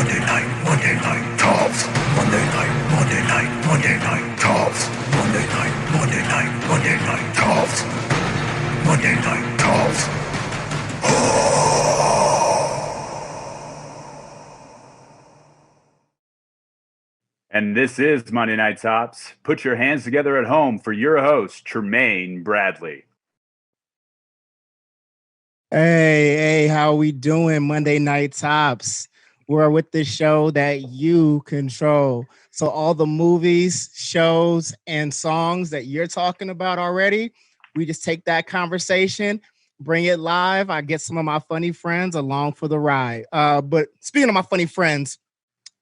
Monday night tops. Monday night tops. Monday night tops. Monday night tops. And this is Monday Night Tops. Put your hands together at home for your host, Trumaine Bradley. Hey, how we doing, Monday Night Tops? We're with the show that you control. So all the movies, shows, and songs that you're talking about already, we just take that conversation, bring it live. I get some of my funny friends along for the ride. But speaking of my funny friends,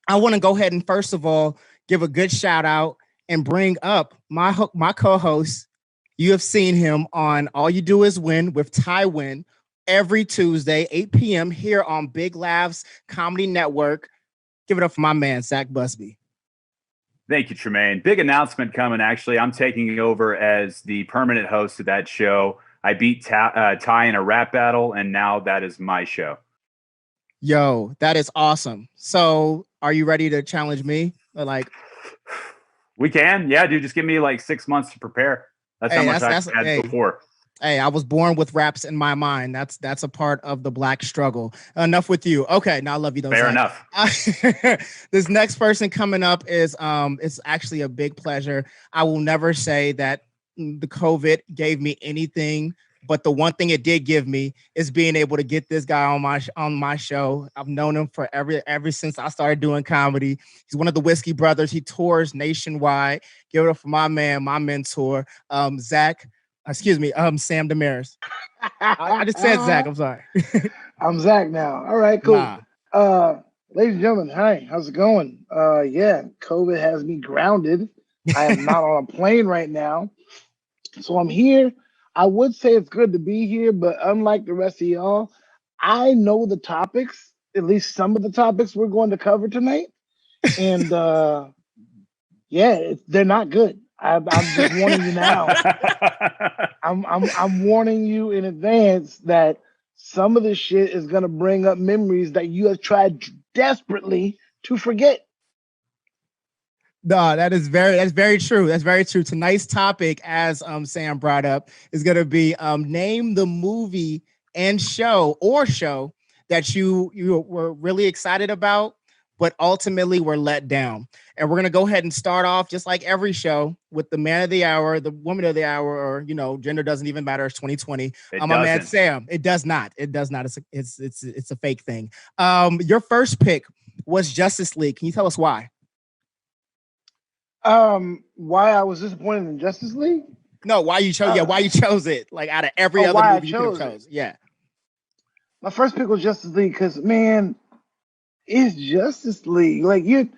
I want to go ahead and first of all give a good shout out and bring up my co-host. You have seen him on All You Do Is Win with Tywin every Tuesday, 8 p.m. here on Big Laughs Comedy Network. Give it up for my man, Zach Busby. Thank you, Trumaine. Big announcement coming, actually. I'm taking over as the permanent host of that show. I beat Ty in a rap battle, and now that is my show. Yo, that is awesome. So are you ready to challenge me? We can. Yeah, dude, just give me like 6 months to prepare. That's how much I've had before. Hey, I was born with raps in my mind. That's a part of the Black struggle. Enough with you. Okay, now I love you though. Fair enough. This next person coming up is it's actually a big pleasure. I will never say that the COVID gave me anything, but the one thing it did give me is being able to get this guy on my show. I've known him for ever since I started doing comedy. He's one of the Whiskey Brothers. He tours nationwide. Give it up for my man, my mentor, Sam Demaris. I just said Zach. I'm sorry. I'm Zach now. All right, cool. Ladies and gentlemen, hi. How's it going? Yeah, COVID has me grounded. I am not on a plane right now, so I'm here. I would say it's good to be here, but unlike the rest of y'all, I know the topics, at least some of the topics we're going to cover tonight, and they're not good. I'm just warning you now. I'm warning you in advance that some of this shit is gonna bring up memories that you have tried desperately to forget. No, that's very true. That's very true. Tonight's topic, as Sam brought up, is gonna be name the movie and show that you were really excited about, but ultimately were let down. And we're going to go ahead and start off just like every show with the man of the hour, the woman of the hour, or, gender doesn't even matter. It's 2020. My man, Sam. It does not. It's a fake thing. Your first pick was Justice League. Can you tell us why? Why I was disappointed in Justice League? No, why you chose? Why you chose it? Like out of every other movie you could have chose. Yeah. My first pick was Justice League because, man, it's Justice League. Like you,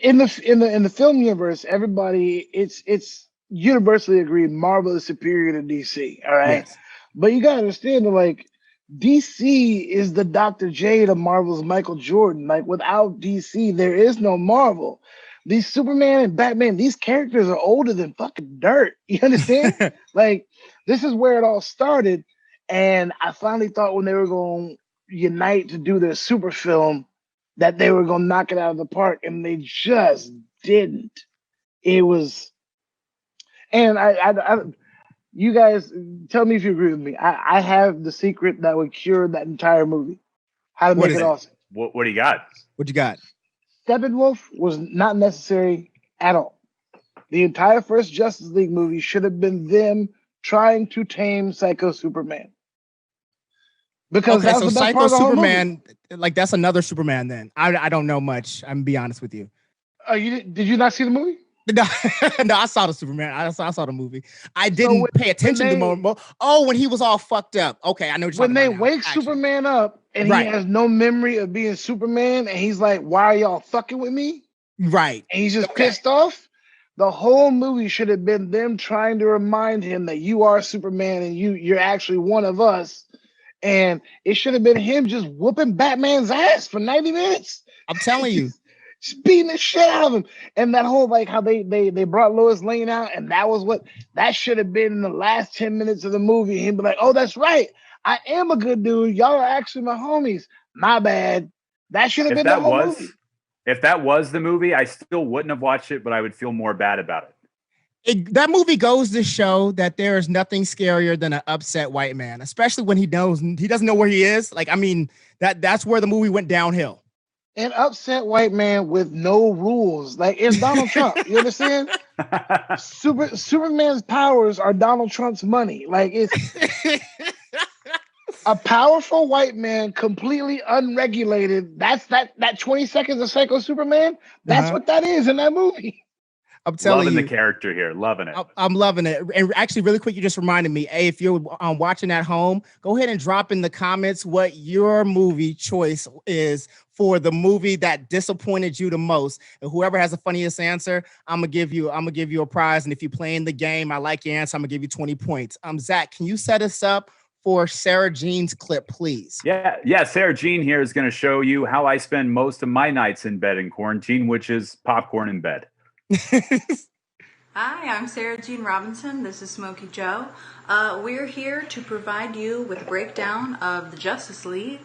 in the film universe, everybody it's universally agreed Marvel is superior to DC. All right, yes. But you gotta understand that like DC is the Dr. J to Marvel's Michael Jordan. Like without DC, there is no Marvel. These Superman and Batman, these characters are older than fucking dirt. You understand? Like this is where it all started, and I finally thought when they were going unite to do their super film that they were going to knock it out of the park, and they just didn't. It was, and I you guys tell me if you agree with me. I have the secret that would cure that entire movie. How to make it awesome. What do you got? What you got? Steppenwolf was not necessary at all. The entire first Justice League movie should have been them trying to tame Psycho Superman. Because okay, so Psycho Superman, like that's another Superman. Then I don't know much. I'm gonna be honest with you. Did you not see the movie? No, I saw the Superman. I saw the movie. I didn't pay attention to more. Oh, when he was all fucked up. Okay, I know. When they wake Superman up and he has no memory of being Superman, and he's like, "Why are y'all fucking with me?" Right, and he's just pissed off. The whole movie should have been them trying to remind him that you are Superman and you're actually one of us. And it should have been him just whooping Batman's ass for 90 minutes. I'm telling you. Just beating the shit out of him. And that whole, like, how they brought Lois Lane out, and that should have been in the last 10 minutes of the movie. He'd be like, oh, that's right. I am a good dude. Y'all are actually my homies. My bad. That should have If been the that whole was movie. if that was the movie, I still wouldn't have watched it, but I would feel more bad about it. That movie goes to show that there is nothing scarier than an upset white man, especially when he doesn't know where he is. Like, I mean, that's where the movie went downhill. An upset white man with no rules. Like, it's Donald Trump. You understand? Superman's powers are Donald Trump's money. Like, it's a powerful white man, completely unregulated. That's that 20 seconds of Psycho Superman. That's what that is in that movie. I'm telling loving you, the character here, loving it. I'm loving it. And actually, really quick, you just reminded me. Hey, if you're watching at home, go ahead and drop in the comments what your movie choice is for the movie that disappointed you the most. And whoever has the funniest answer, I'm gonna give you a prize. And if you're playing the game, I like your answer, I'm gonna give you 20 points. Zach, can you set us up for Sarah Jean's clip, please? Yeah. Sarah Jean here is going to show you how I spend most of my nights in bed in quarantine, which is popcorn in bed. Hi, I'm Sarah Jean Robinson. This is Smokey Joe. We're here to provide you with a breakdown of the Justice League.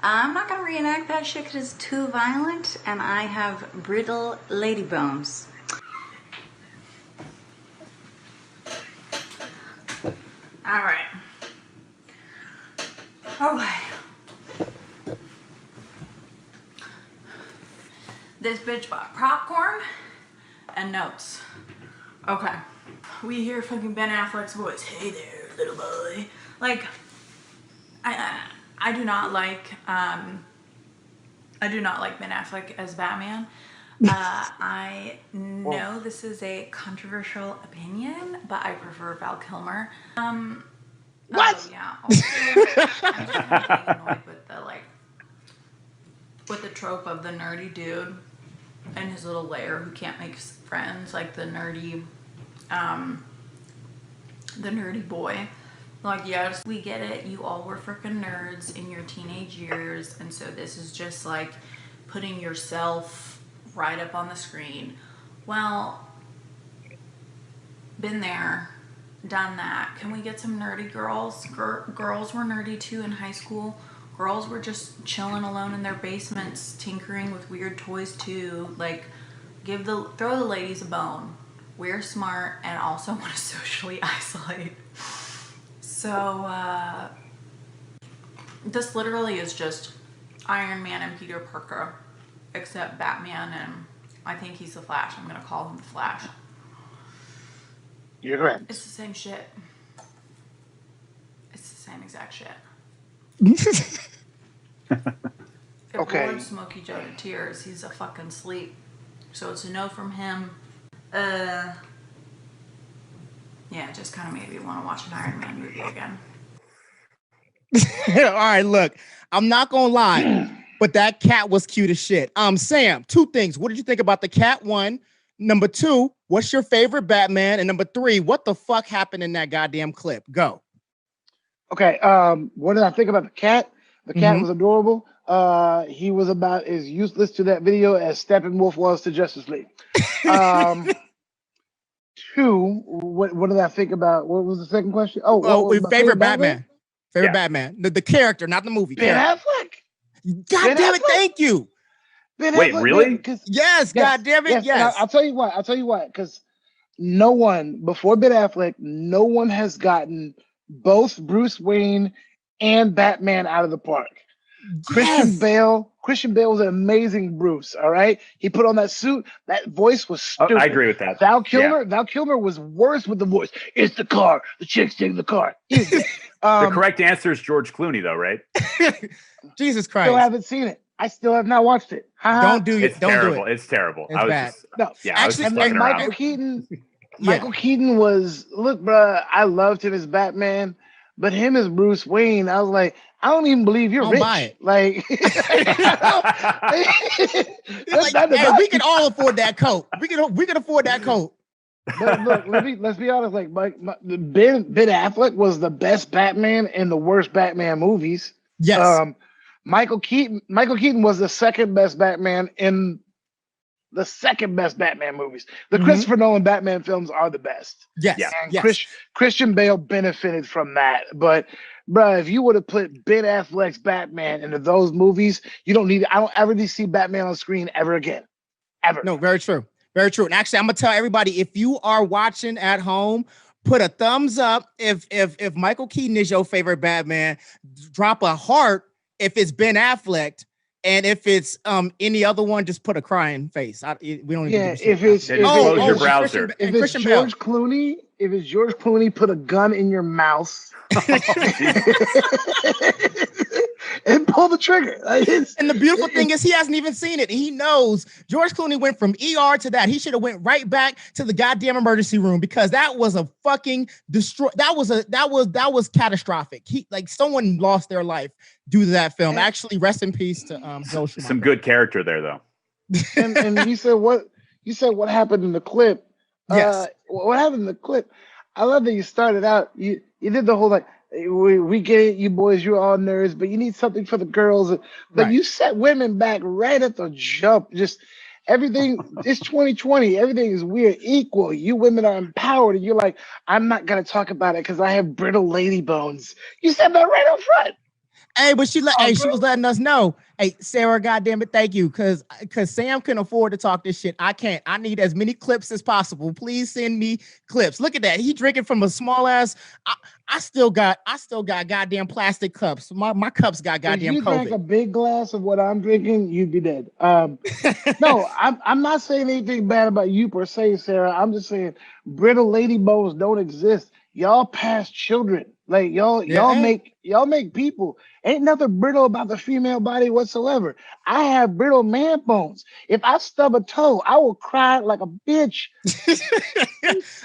I'm not going to reenact that shit because it's too violent, and I have brittle lady bones. All right. Okay. This bitch bought popcorn and notes. Okay. We hear fucking Ben Affleck's voice. Hey there, little boy. Like, I do not like Ben Affleck as Batman. I know this is a controversial opinion, but I prefer Val Kilmer. What? Oh, yeah. Also, I'm just kind of getting annoyed with the trope of the nerdy dude and his little lair who can't make friends, like the nerdy boy. Like, yes, we get it. You all were freaking nerds in your teenage years, and so this is just like putting yourself right up on the screen. Well, been there, done that. Can we get some nerdy girls? Girls were nerdy too in high school. Girls were just chilling alone in their basements, tinkering with weird toys too. Like, throw the ladies a bone. We're smart and also want to socially isolate. So, this literally is just Iron Man and Peter Parker, except Batman, and I think he's the Flash. I'm gonna call him the Flash. You're correct. It's the same shit. It's the same exact shit. It bored Smokey Joe to tears. He's a fucking sleep. So it's a no from him. Yeah, it just kind of made me want to watch an Iron Man movie again. All right, look, I'm not gonna lie, but that cat was cute as shit. Sam, two things. What did you think about the cat? One. Number two, what's your favorite Batman? And number three, what the fuck happened in that goddamn clip? Go. Okay. What did I think about the cat? The cat was adorable. He was about as useless to that video as Steppenwolf was to Justice League. Two, what did I think about? What was the second question? Favorite Batman. Favorite Batman. The character, not the movie. Ben Affleck. God damn it, thank you. Wait, really? Yes, God damn it, yes. I'll tell you why. Because no one, before Ben Affleck, no one has gotten both Bruce Wayne and Batman out of the park. Christian Bale was an amazing Bruce, all right? He put on that suit. That voice was stupid. I agree with that. Val Kilmer was worse with the voice. It's the car. The chick's taking the car. The correct answer is George Clooney, though, right? Jesus Christ. Still haven't seen it. I still have not watched it. Don't do it. Don't terrible. do it. It's terrible. It's bad. I was just fucking around. Michael Keaton was, look, bruh, I loved him as Batman, but him as Bruce Wayne, I was like, I don't even believe you're rich. Buy it. Like, hey, we can all afford that coat. We can afford that coat. But look, let's be honest. Like, Ben Affleck was the best Batman in the worst Batman movies. Yes. Michael Keaton was the second best Batman in the second best Batman movies. The Christopher Nolan Batman films are the best. Yes. Yeah. And Yes. Christian Bale benefited from that. But bruh, if you would have put Ben Affleck's Batman into those movies, I don't ever need to see Batman on screen ever again. Ever. No, very true. Very true. And actually, I'm gonna tell everybody, if you are watching at home, put a thumbs up if Michael Keaton is your favorite Batman. Drop a heart if it's Ben Affleck. And if it's any other one, just put a crying face. We don't need to do if it's close your browser. If it's George Clooney, put a gun in your mouth and pull the trigger. And the beautiful thing is he hasn't even seen it. He knows George Clooney went from ER to that. He should have went right back to the goddamn emergency room because that was a fucking that was catastrophic. Someone lost their life due to that film. Actually, rest in peace to Joel Schumacher. Some good character there though. and you said what happened in the clip. Yes. What happened in the clip? I love that you started out. You did the whole we get it, you boys, you're all nerds, but you need something for the girls. But you set women back right at the jump. Just everything. It's 2020. Everything is weird, equal. You women are empowered, and you're like, I'm not gonna talk about it because I have brittle lady bones. You said that right up front. Hey, but she was letting us know. Hey, Sarah, goddamn it, thank you, because Sam can afford to talk this shit. I can't. I need as many clips as possible. Please send me clips. Look at that. He drinking from a small ass. I still got goddamn plastic cups. My cups got goddamn If you COVID. drank a big glass of what I'm drinking, you'd be dead. No, I'm not saying anything bad about you per se, Sarah. I'm just saying brittle lady bones don't exist. Y'all past children. Like y'all make people. Ain't nothing brittle about the female body whatsoever. I have brittle man bones. If I stub a toe, I will cry like a bitch.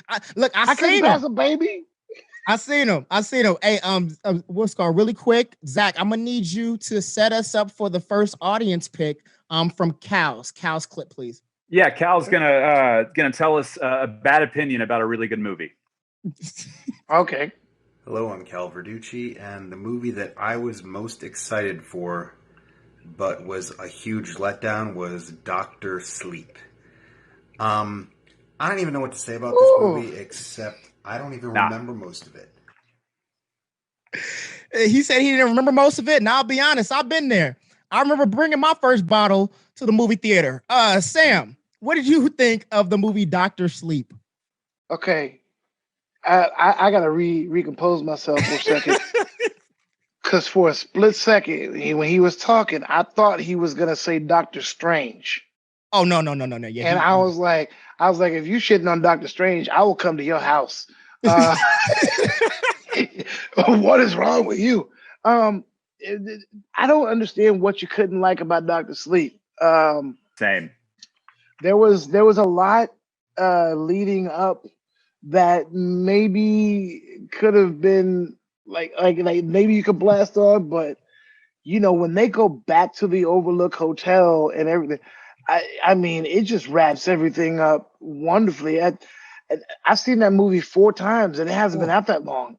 I couldn't pass a baby. I seen him. Hey, what's called really quick, Zach. I'm gonna need you to set us up for the first audience pick. From Cal's clip, please. Yeah, Cal's gonna tell us a bad opinion about a really good movie. Okay. Hello, I'm Cal Verducci, and the movie that I was most excited for, but was a huge letdown, was Dr. Sleep. I don't even know what to say about this movie, except I don't even remember most of it. He said he didn't remember most of it, and I'll be honest, I've been there. I remember bringing my first bottle to the movie theater. Sam, what did you think of the movie Dr. Sleep? Okay. I gotta recompose myself for a second. Because for a split second, when he was talking, I thought he was gonna say Doctor Strange. Oh no. Yeah, and I was like, if you shitting on Doctor Strange, I will come to your house. What is wrong with you? I don't understand what you couldn't like about Doctor Sleep. Same. There was a lot leading up that maybe could have been like maybe you could blast on, but when they go back to the Overlook Hotel and everything, I mean it just wraps everything up wonderfully. I've seen that movie 4 times and it hasn't been out that long.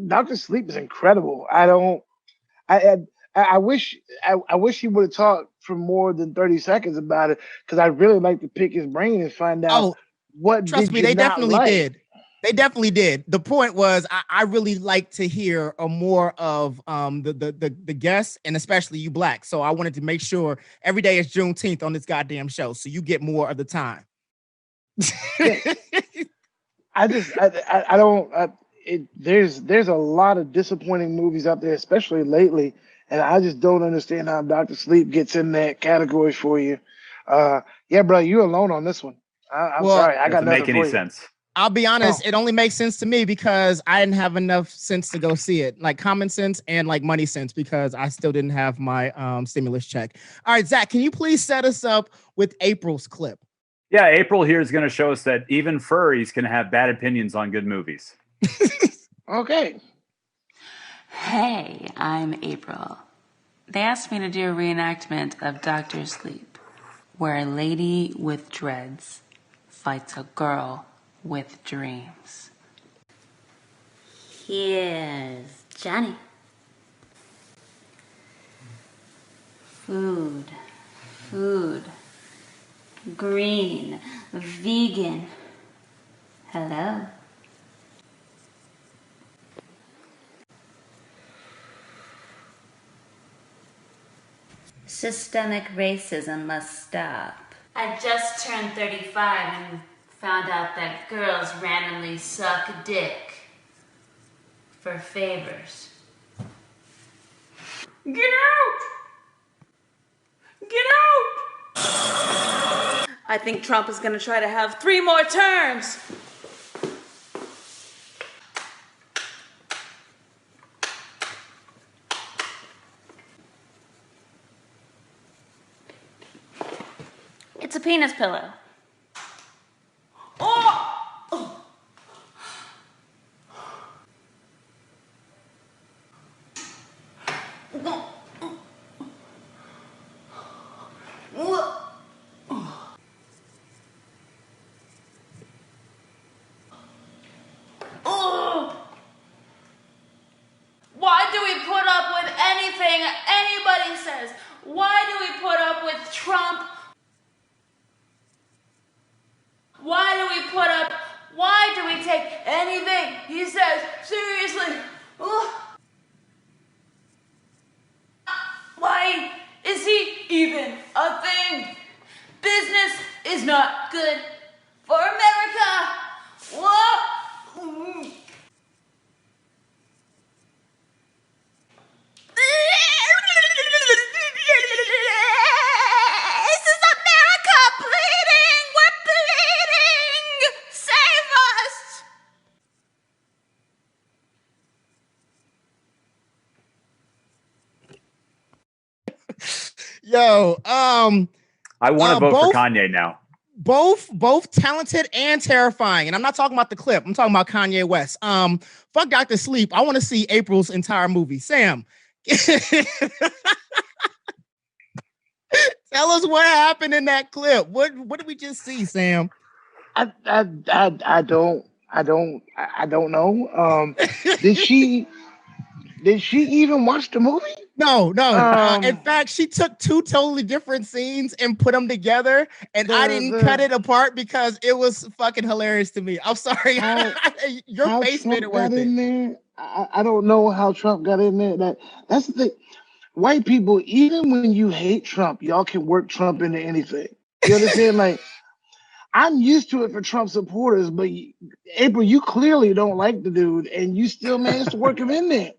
Dr. Sleep is incredible. I wish he would have talked for more than 30 seconds about it, because I'd really like to pick his brain and find out what trust did me, you they not definitely like? did. They definitely did. The point was, I really like to hear more of the guests, and especially you Black. So I wanted to make sure every day is Juneteenth on this goddamn show, so you get more of the time. There's a lot of disappointing movies out there, especially lately, and I just don't understand how Dr. Sleep gets in that category for you. Yeah, bro, you're alone on this one. I'm sorry, I got nothing make any for you. sense. I'll be honest, it only makes sense to me because I didn't have enough sense to go see it, like common sense and like money sense, because I still didn't have my stimulus check. All right, Zach, can you please set us up with April's clip? Yeah, April here is going to show us that even furries can have bad opinions on good movies. Okay. Hey, I'm April. They asked me to do a reenactment of Dr. Sleep, where a lady with dreads fights a girl with dreams. Here's Johnny. Food, food. Green. Vegan. Hello. Systemic racism must stop. I just turned 35 and found out that girls randomly suck dick for favors. Get out! Get out! I think Trump is going to try to have 3 more terms. It's a penis pillow. Oh! Why do we put up with anything anybody says? Why do we put up with Trump? Why do we take anything he says seriously? Why is he even a thing? Business is not good for America. Whoa. This is America bleeding! We're bleeding! Save us! Yo, I want to vote both- for Kanye now. both talented and terrifying. And I'm not talking about the clip. I'm talking about Kanye West. Fuck Dr. Sleep. I want to see April's entire movie. Sam, tell us what happened in that clip. What did we just see, Sam? I don't know. Did she even watch the movie? No. In fact, she took 2 totally different scenes and put them together, and I didn't cut it apart because it was fucking hilarious to me. I'm sorry. Your face made it worth it. There. I don't know how Trump got in there. That's the thing. White people, even when you hate Trump, y'all can work Trump into anything. You understand? Like, I'm used to it for Trump supporters, but April, you clearly don't like the dude, and you still managed to work him in there.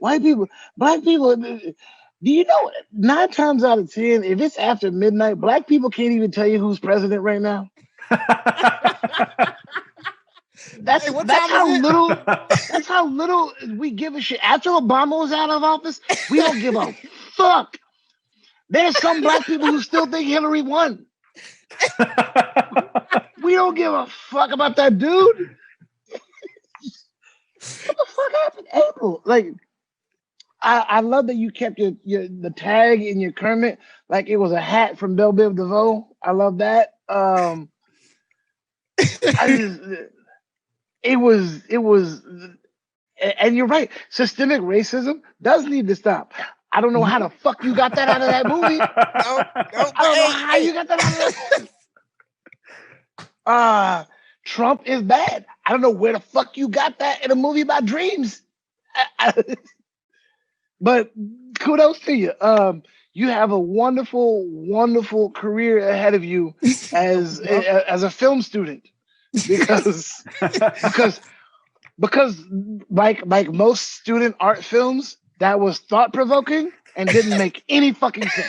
White people, black people, do you know 9 times out of 10, if it's after midnight, black people can't even tell you who's president right now. That's how little we give a shit. After Obama was out of office, we don't give a fuck. There's some black people who still think Hillary won. We don't give a fuck about that dude. What the fuck happened, April? Like, I love that you kept the tag in your Kermit like it was a hat from Belle Biv DeVoe. I love that. It was, and you're right. Systemic racism does need to stop. I don't know how the fuck you got that out of that movie. I don't know how you got that out of that movie. Trump is bad. I don't know where the fuck you got that in a movie about dreams. But kudos to you. You have a wonderful, wonderful career ahead of you as a film student, because like most student art films, that was thought provoking and didn't make any fucking sense.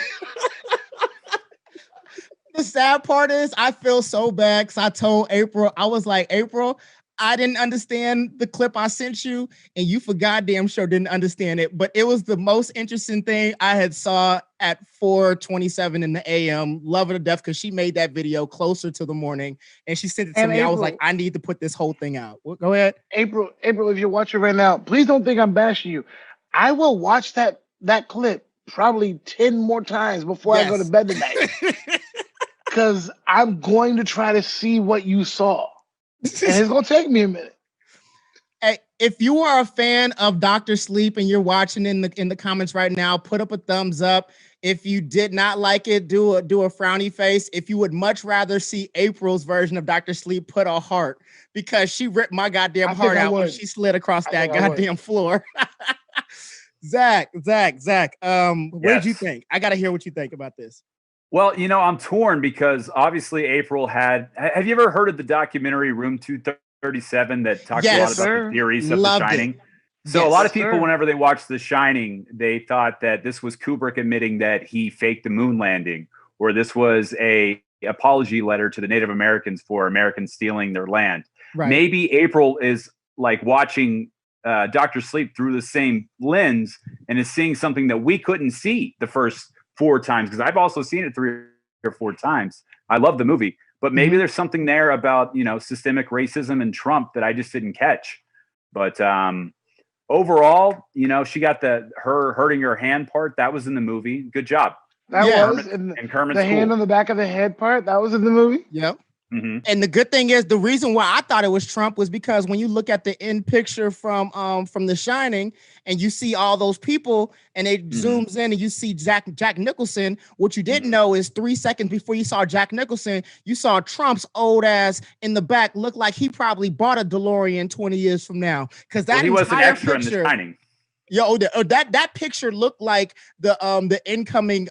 The sad part is I feel so bad because I told April, I was like, April, I didn't understand the clip I sent you, and you for goddamn sure didn't understand it. But it was the most interesting thing I had saw at 4:27 in the AM. Love her to death because she made that video closer to the morning, and she sent it to me. April, I was like, I need to put this whole thing out. Well, go ahead, April. If you're watching right now, please don't think I'm bashing you. I will watch that clip probably 10 more times before I go to bed tonight, because I'm going to try to see what you saw. And it's gonna take me a minute. if you are a fan of Dr. Sleep and you're watching in the comments right now, put up a thumbs up. If you did not like it, do a frowny face. If you would much rather see April's version of Dr. Sleep, put a heart, because she ripped my goddamn heart out when she slid across that goddamn floor. Zach, what did you think? I got to hear what you think about this. Well, I'm torn because obviously April have you ever heard of the documentary Room 237 that talks a lot about the theories of The Shining? So a lot of people, whenever they watched The Shining, they thought that this was Kubrick admitting that he faked the moon landing, or this was a apology letter to the Native Americans for Americans stealing their land. Right. Maybe April is like watching Dr. Sleep through the same lens and is seeing something that we couldn't see the first 4 times, because I've also seen it 3 or 4 times. I love the movie, but maybe there's something there about, systemic racism and Trump that I just didn't catch. But overall, she got her hurting her hand part. That was in the movie. Good job. That was and Kermit's the hand on the back of the head part. That was in the movie. Yep. Mm-hmm. And the good thing is, the reason why I thought it was Trump was because when you look at the end picture from The Shining, and you see all those people, and it zooms in, and you see Jack Nicholson. What you didn't know is 3 seconds before you saw Jack Nicholson, you saw Trump's old ass in the back look like he probably bought a DeLorean 20 years from now, because he was an extra in The Shining. Yo, that picture looked like the incoming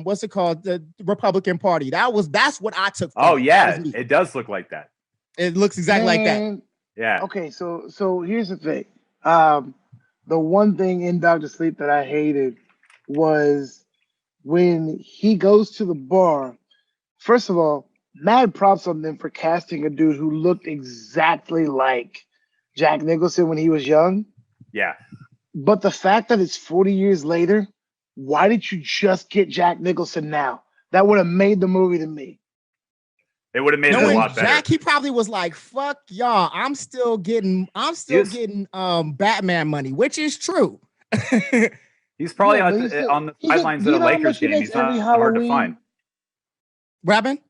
what's it called, the Republican Party. That's what I took from. Oh yeah, it does look like that. It looks exactly like that. Yeah. Okay, so here's the thing. The one thing in Dr. Sleep that I hated was when he goes to the bar. First of all, mad props on them for casting a dude who looked exactly like Jack Nicholson when he was young. Yeah. But the fact that it's 40 years later, why did you just get Jack Nicholson now? That would have made the movie to me. It would have made it a lot better. Jack, he probably was like, "Fuck y'all, I'm still getting Batman money," which is true. He's probably on the sidelines at a Lakers game. He's not hard to find. Robin?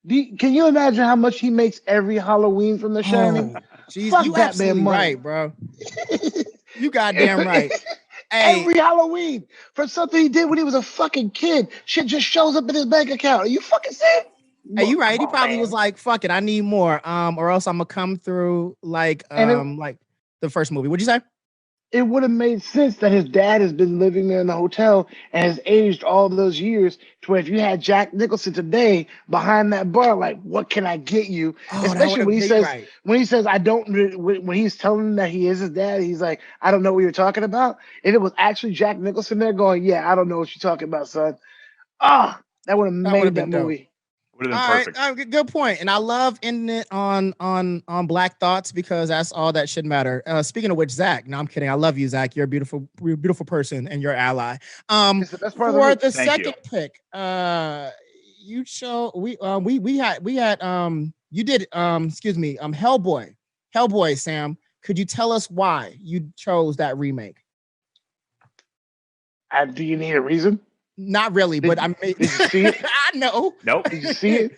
Can you imagine how much he makes every Halloween from The Shining? Jeez, you absolutely right, bro. You goddamn right. Hey. Every Halloween for something he did when he was a fucking kid, shit just shows up in his bank account. Are you fucking serious? Hey, you right. He probably was like, "Fuck it, I need more, or else I'm gonna come through like the first movie." What'd you say? It would have made sense that his dad has been living there in the hotel and has aged all those years to where if you had Jack Nicholson today behind that bar, like, what can I get you? Especially when he says, I don't, when he's telling him that he is his dad, he's like, I don't know what you're talking about. If it was actually Jack Nicholson there going, yeah, I don't know what you're talking about, son. That would have made that movie. Would have been perfect. All right, good point. And I love ending it on Black Thoughts, because that's all that should matter. Speaking of which, Zach, no, I'm kidding. I love you, Zach. You're a beautiful person and you're an ally. For the second pick, you show we had you did Hellboy, Sam. Could you tell us why you chose that remake? Do you need a reason? Not really, but did you see it? I know. Nope. Did you see it?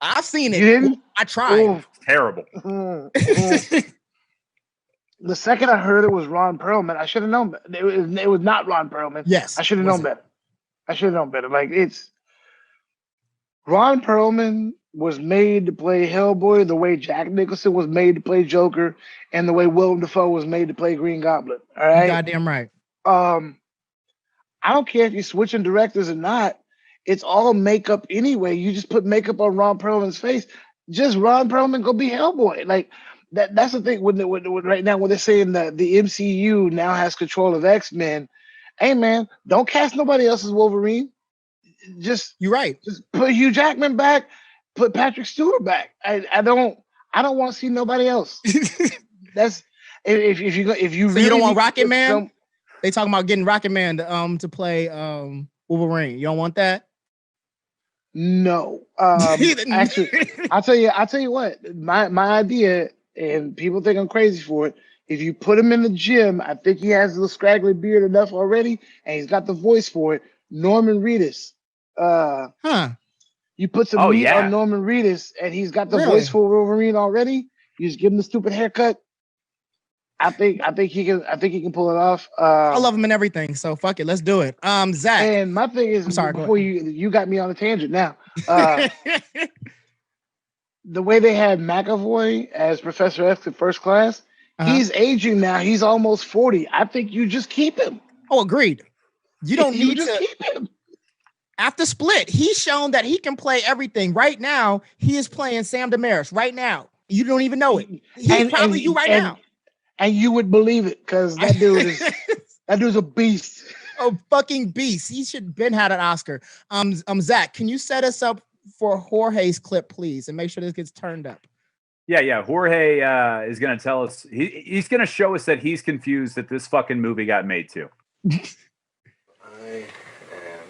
I've seen it. You didn't? I tried. Terrible. The second I heard it was Ron Perlman, I should have known better. It was not Ron Perlman. Yes. I should have known better. Like, it's Ron Perlman was made to play Hellboy the way Jack Nicholson was made to play Joker, and the way Willem Dafoe was made to play Green Goblin. All right. Goddamn right. I don't care if you're switching directors or not. It's all makeup anyway. You just put makeup on Ron Perlman's face. Just Ron Perlman go be Hellboy. Like that's the thing. When right now when they're saying that the MCU now has control of X-Men, hey man, don't cast nobody else's Wolverine. You're right. Just put Hugh Jackman back. Put Patrick Stewart back. I don't want to see nobody else. That's if you really don't want Rocket Man. They talking about getting Rocket Man to play Wolverine. You don't want that? No. Actually, I'll tell you what. My idea, and people think I'm crazy for it. If you put him in the gym, I think he has the scraggly beard enough already, and he's got the voice for it. Norman Reedus. You put some meat on Norman Reedus, and he's got the voice for Wolverine already. You just give him the stupid haircut. I think he can pull it off. I love him and everything, so fuck it, let's do it. Zach. And my thing is, I'm sorry, before you got me on a tangent now. The way they had McAvoy as Professor X in First Class, he's aging now. He's almost 40. I think you just keep him. Oh, agreed. You don't need to keep him. After Split, he's shown that he can play everything. Right now, he is playing Sam Demaris. Right now, you don't even know it. He's probably you right now, and you would believe it because that dude is that dude's a beast. A fucking beast. He should have been had an Oscar. Zach, can you set us up for Jorge's clip, please, and make sure this gets turned up? Yeah. Jorge is going to tell us. He's going to show us that he's confused that this fucking movie got made too. I am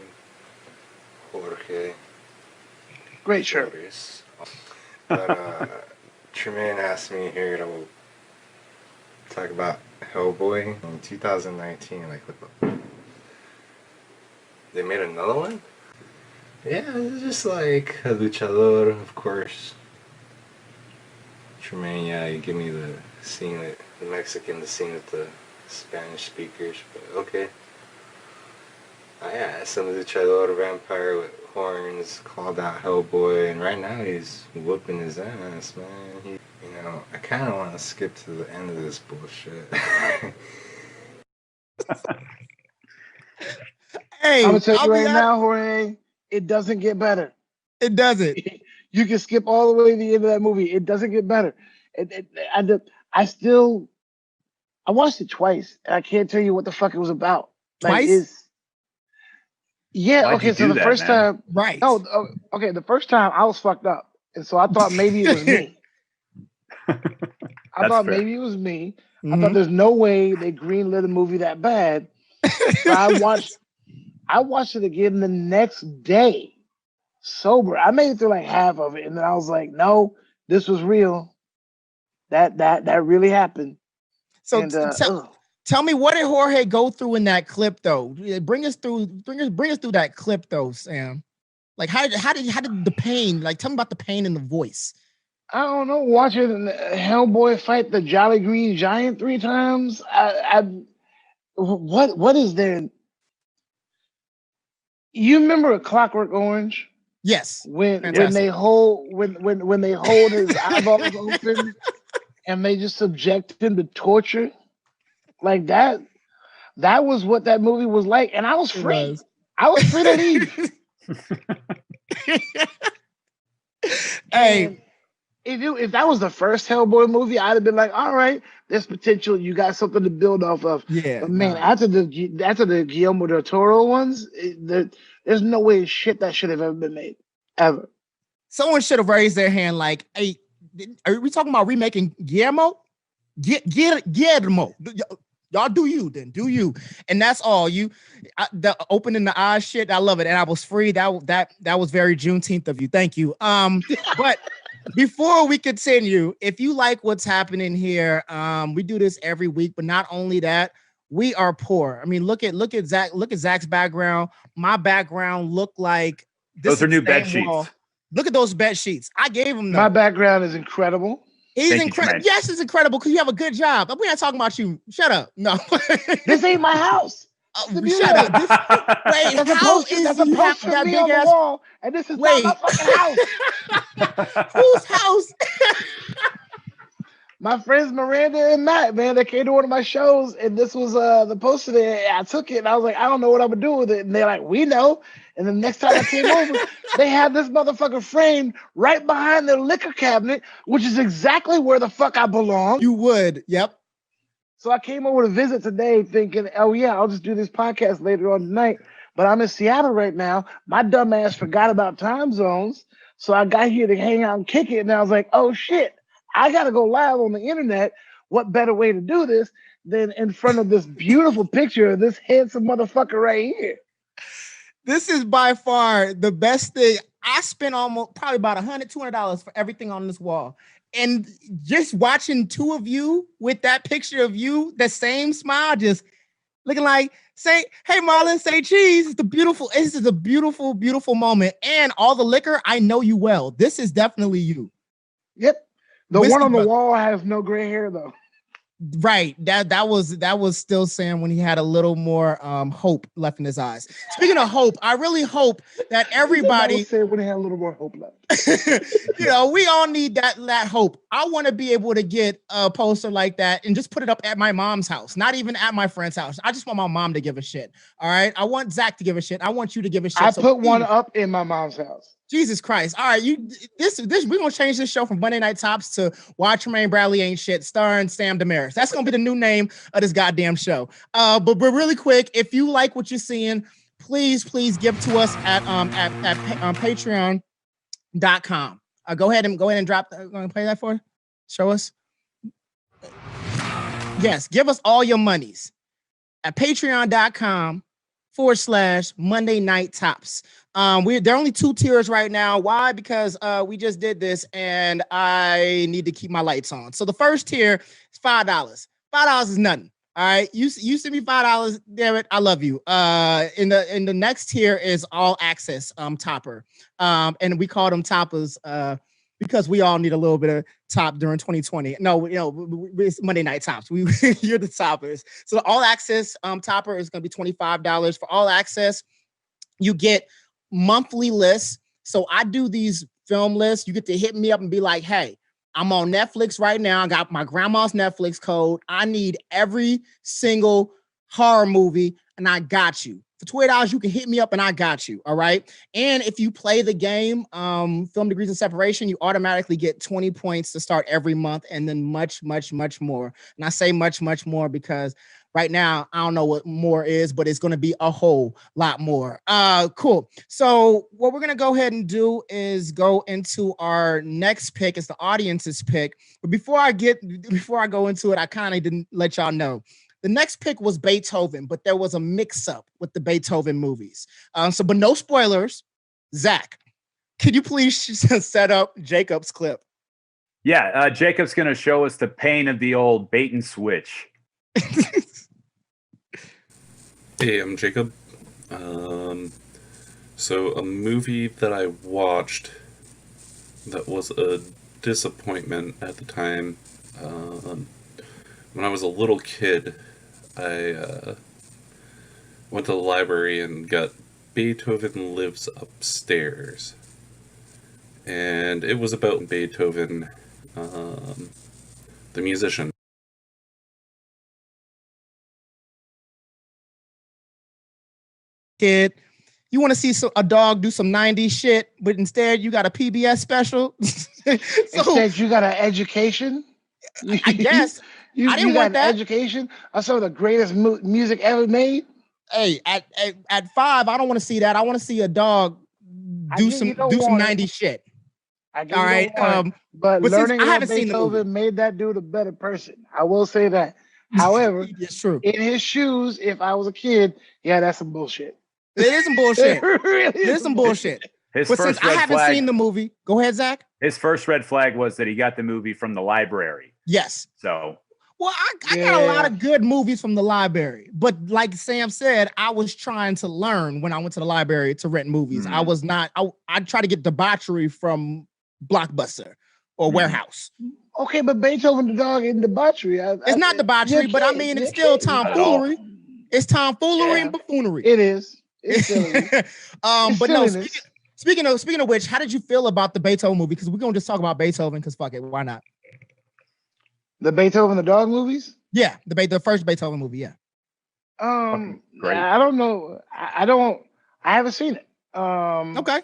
Jorge. Great shirt. But Trumaine asked me here to talk about Hellboy in 2019. Like, they made another one? Yeah, it's just like a luchador, of course. Trumaine, yeah, you give me the scene with the Mexican, the scene with the Spanish speakers, but okay. Yeah, some luchador vampire with horns called out Hellboy, and right now he's whooping his ass, man. I kind of want to skip to the end of this bullshit. Hey, I'm gonna tell you right now, Jorge, it doesn't get better. It doesn't. You can skip all the way to the end of that movie. It doesn't get better. I watched it twice, and I can't tell you what the fuck it was about. Twice? Yeah. Okay. So the first time, right? No. Okay. The first time I was fucked up, and so I thought maybe it was me. I thought maybe it was me. I thought there's no way they greenlit a movie that bad. So I watched it again the next day, sober. I made it through like half of it, and then I was like, "No, this was real. That really happened." So tell me, what did Jorge go through in that clip, though? Bring us through that clip, though, Sam. Like, how did the pain? Like, tell me about the pain in the voice. I don't know. Watching Hellboy fight the Jolly Green Giant 3 times. What is there? You remember A Clockwork Orange? Yes. When they hold his eyeballs open and they just subject him to torture, like that. That was what that movie was like, and I was free. I was free to leave. Hey. If that was the first Hellboy movie, I'd have been like, all right, there's potential. You got something to build off of. Yeah. But man, after the Guillermo del Toro ones, there's no way shit that should have ever been made. Ever. Someone should have raised their hand like, hey, are we talking about remaking Guillermo? Guillermo. Y'all do you then. Do you. And that's all. The opening the eyes shit, I love it. And I was free. That was very Juneteenth of you. Thank you. But before we continue, if you like what's happening here, we do this every week, but not only that, we are poor. I mean, look at Zach. Look at Zach's background. My background look like those are new bed sheets. Look at those bed sheets. I gave him. My background is incredible. He's incredible. Yes, it's incredible because you have a good job. We're not talking about you. Shut up. No, this ain't my house. Shut up. Wait, how is you have that big ass wall? And this is not my fucking house. Whose house? My friends Miranda and Matt, man, they came to one of my shows, and this was the poster there. I took it, and I was like, I don't know what I'm gonna do with it. And they're like, we know. And the next time I came over, they had this motherfucker framed right behind their liquor cabinet, which is exactly where the fuck I belong. You would, yep. So I came over to visit today thinking, oh yeah, I'll just do this podcast later on tonight. But I'm in Seattle right now. My dumb ass forgot about time zones. So I got here to hang out and kick it. And I was like, oh shit, I got to go live on the internet. What better way to do this than in front of this beautiful picture of this handsome motherfucker right here? This is by far the best thing. I spent probably about $100-$200 for everything on this wall. And just watching two of you with that picture of you, the same smile, just looking like, say, hey, Marlon, say cheese. This is a beautiful, beautiful moment. And all the liquor, I know you well. This is definitely you. Yep. The one on the wall has no gray hair, though. Right. That was still Sam when he had a little more hope left in his eyes. Speaking of hope, I really hope that everybody said when he had a little more hope left. We all need that hope. I want to be able to get a poster like that and just put it up at my mom's house, not even at my friend's house. I just want my mom to give a shit. All right. I want Zach to give a shit. I want you to give a shit. I put one up in my mom's house. Jesus Christ. All right, this we're gonna change this show from Monday Night Tops to Why Trumaine Bradley Ain't Shit, starring Sam Demaris. That's gonna be the new name of this goddamn show. But really quick, if you like what you're seeing, please give to us at patreon.com. Go ahead and drop play that for us. Show us. Yes, give us all your monies at patreon.com/Monday Night Tops. There are only 2 tiers right now. Why? Because we just did this and I need to keep my lights on. So the first tier is $5. $5 is nothing. All right. You send me $5. Damn it. I love you. In the next tier is all access topper. And we call them toppers because we all need a little bit of top during 2020. No, it's Monday Night Tops. You're the toppers. So the all access topper is going to be $25. For all access, you get monthly lists. So I do these film lists. You get to hit me up and be like, hey, I'm on Netflix right now. I got my grandma's Netflix code. I need every single horror movie, and I got you. For $20, you can hit me up and I got you. All right. And if you play the game, Film Degrees of Separation, you automatically get 20 points to start every month, and then much, much, much more. And I say much, much more because right now, I don't know what more is, but it's going to be a whole lot more. Cool. So what we're going to go ahead and do is go into our next pick. It's the audience's pick. But before I go into it, I kind of didn't let y'all know. The next pick was Beethoven, but there was a mix-up with the Beethoven movies. But no spoilers. Zach, could you please set up Jacob's clip? Yeah, Jacob's going to show us the pain of the old bait and switch. Hey, I'm Jacob. So a movie that I watched that was a disappointment at the time, when I was a little kid, I went to the library and got Beethoven Lives Upstairs. And it was about Beethoven, the musician. Kid, you want to see a dog do some 90s shit, but instead you got a PBS special. Instead you got an education. I guess I didn't want that education of some of the greatest music ever made. Hey, at 5, I don't want to see that. I want to see a dog do some 90s shit. All right, but learning about Beethoven made that dude a better person. I will say that. However, it's true. In his shoes, if I was a kid, yeah, that's some bullshit. It is some bullshit. It is some bullshit. But since I haven't seen the movie, go ahead, Zach. His first red flag was that he got the movie from the library. Yes. So. Well, I got a lot of good movies from the library, but like Sam said, I was trying to learn when I went to the library to rent movies. I was not. I try to get debauchery from Blockbuster or Warehouse. Okay, but Beethoven the dog isn't debauchery. It's not debauchery, but I mean, it's still tomfoolery. It's tomfoolery and buffoonery. It is. It's silly. But no. Speaking of which, how did you feel about the Beethoven movie? Because we're gonna just talk about Beethoven. Because fuck it, why not? The Beethoven the dog movies? Yeah, the first Beethoven movie. Yeah. I don't know. I haven't seen it. Okay.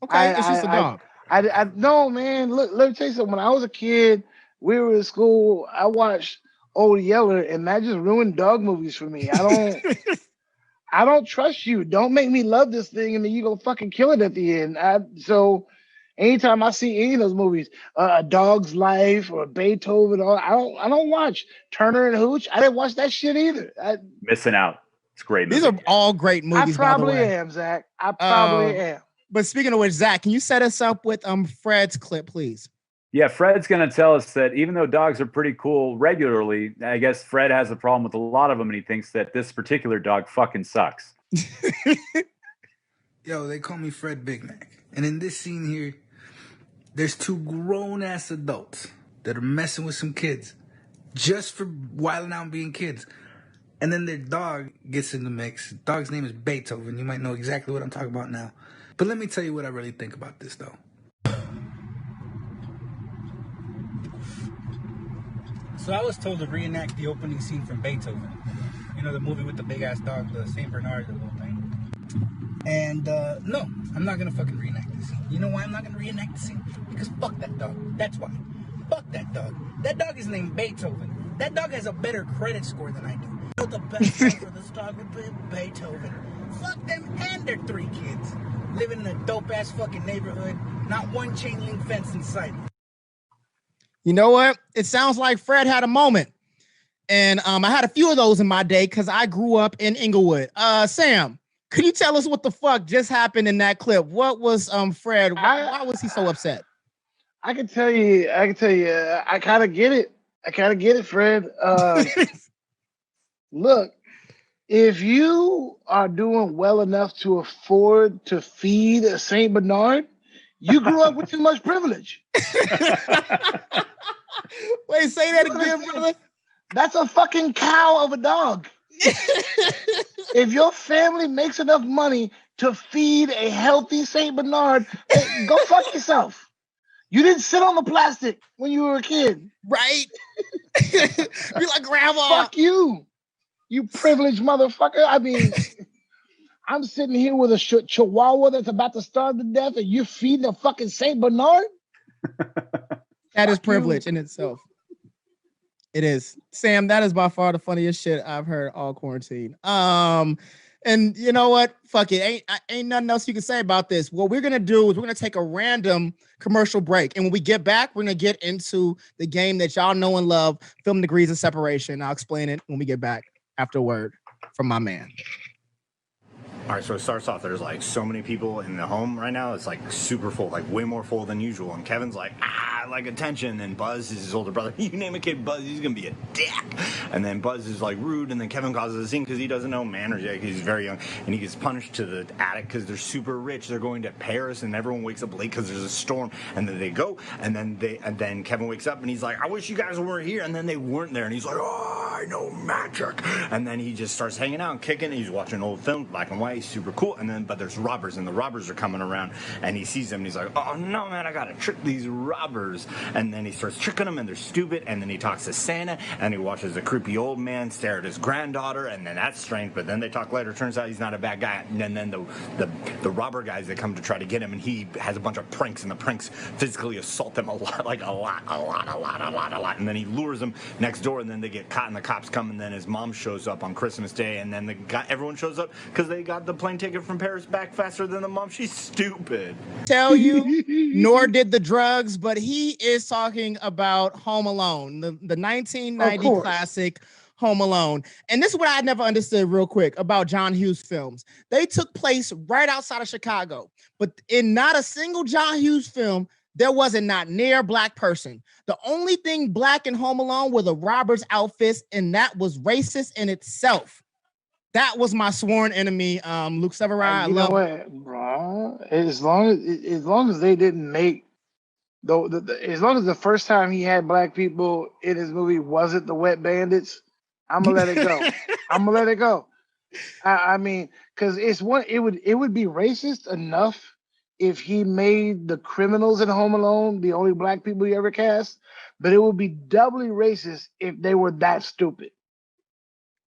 It's just a dog. I no, man. Look, let me tell you something. When I was a kid, we were in school. I watched Old Yeller, and that just ruined dog movies for me. I don't trust you. Don't make me love this thing, and then you gonna fucking kill it at the end. So anytime I see any of those movies, A Dog's Life or Beethoven, I don't watch Turner and Hooch. I didn't watch that shit either. Missing out. It's great. These are all great movies. I probably am, Zach. I probably am. But speaking of which, Zach, can you set us up with Fred's clip, please? Yeah, Fred's going to tell us that even though dogs are pretty cool regularly, I guess Fred has a problem with a lot of them, and he thinks that this particular dog fucking sucks. Yo, they call me Fred Big Mac. And in this scene here, there's 2 grown-ass adults that are messing with some kids. just for wilding out and being kids. And then their dog gets in the mix. Dog's name is Beethoven. You might know exactly what I'm talking about now. But let me tell you what I really think about this, though. So I was told to reenact the opening scene from Beethoven. You know, the movie with the big-ass dog, the St. Bernard, the little thing. And, no, I'm not going to fucking reenact this scene. You know why I'm not going to reenact the scene? Because fuck that dog. That's why. Fuck that dog. That dog is named Beethoven. That dog has a better credit score than I do. You know, the best name for this dog would be Beethoven. Fuck them and their 3 kids. Living in a dope-ass fucking neighborhood. Not one chain link fence in sight. You know what? It sounds like Fred had a moment. And I had a few of those in my day because I grew up in Inglewood. Sam, could you tell us what the fuck just happened in that clip? What was Fred? Why was he so upset? I can tell you. I kind of get it. Fred. Look, if you are doing well enough to afford to feed a Saint Bernard, you grew up with too much privilege. Wait, say that again, brother. That's a fucking cow of a dog. If your family makes enough money to feed a healthy Saint Bernard, go fuck yourself. You didn't sit on the plastic when you were a kid. Right? You're like, grandma. Fuck you. You privileged motherfucker. I mean, I'm sitting here with a chihuahua that's about to starve to death and you're feeding a fucking Saint Bernard? That is privilege in itself. It is. Sam, that is by far the funniest shit I've heard all quarantine. And you know what? Fuck it. Ain't nothing else you can say about this. What we're gonna do is we're gonna take a random commercial break. And when we get back, we're gonna get into the game that y'all know and love, Film Degrees of Separation. I'll explain it when we get back after a word from my man. All right, so it starts off, there's like so many people in the home right now, it's like super full, like way more full than usual. And Kevin's like, like attention. And Buzz is his older brother. You name a kid Buzz, he's gonna be a dick. And then Buzz is like rude, and then Kevin causes a scene because he doesn't know manners yet, because he's very young. And he gets punished to the attic because they're super rich. They're going to Paris, and everyone wakes up late because there's a storm. And then they go, and then Kevin wakes up, and he's like, I wish you guys weren't here. And then they weren't there, and he's like, oh, I know magic. And then he just starts hanging out and kicking. He's watching old films, black and white, super cool. And then, but there's robbers, and the robbers are coming around, and he sees them, and he's like, oh no, man, I gotta trick these robbers. And then he starts tricking them, and they're stupid. And then he talks to Santa, and he watches a creepy old man stare at his granddaughter, and then that's strange. But then they talk later. Turns out he's not a bad guy. And then the robber guys that come to try to get him, and he has a bunch of pranks, and the pranks physically assault them a lot. And then he lures them next door, and then they get caught, and the cops come, and then his mom shows up on Christmas Day, and then everyone shows up because they got the plane ticket from Paris back faster than the mom. She's stupid. Tell you, nor did the drugs, but he is talking about Home Alone, the 1990 classic Home Alone. And this is what I never understood real quick about John Hughes films. They took place right outside of Chicago, but in not a single John Hughes film, there wasn't not near black person. The only thing black in Home Alone were the robbers' outfits, and that was racist in itself. That was my sworn enemy, Luke Severin. You know what, bro? As long as they didn't make as long as the first time he had black people in his movie wasn't the Wet Bandits, I'm gonna let it go. I'm gonna let it go. I mean, because it would be racist enough if he made the criminals in Home Alone the only black people he ever cast, but it would be doubly racist if they were that stupid.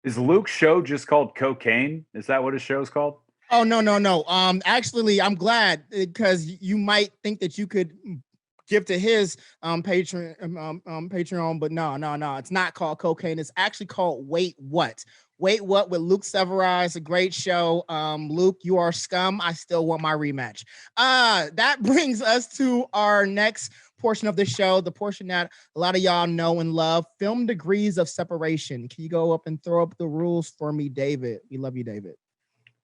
Is Luke's show just called Cocaine? Is that what his show is called? Oh, no. Actually, I'm glad, because you might think that you could give to his Patreon, but no. It's not called Cocaine. It's actually called Wait What? Wait What with Luke Severin. It's a great show. Luke, you are scum. I still want my rematch. That brings us to our next portion of the show, the portion that a lot of y'all know and love, Film Degrees of Separation. Can you go up and throw up the rules for me, David? We love you, David.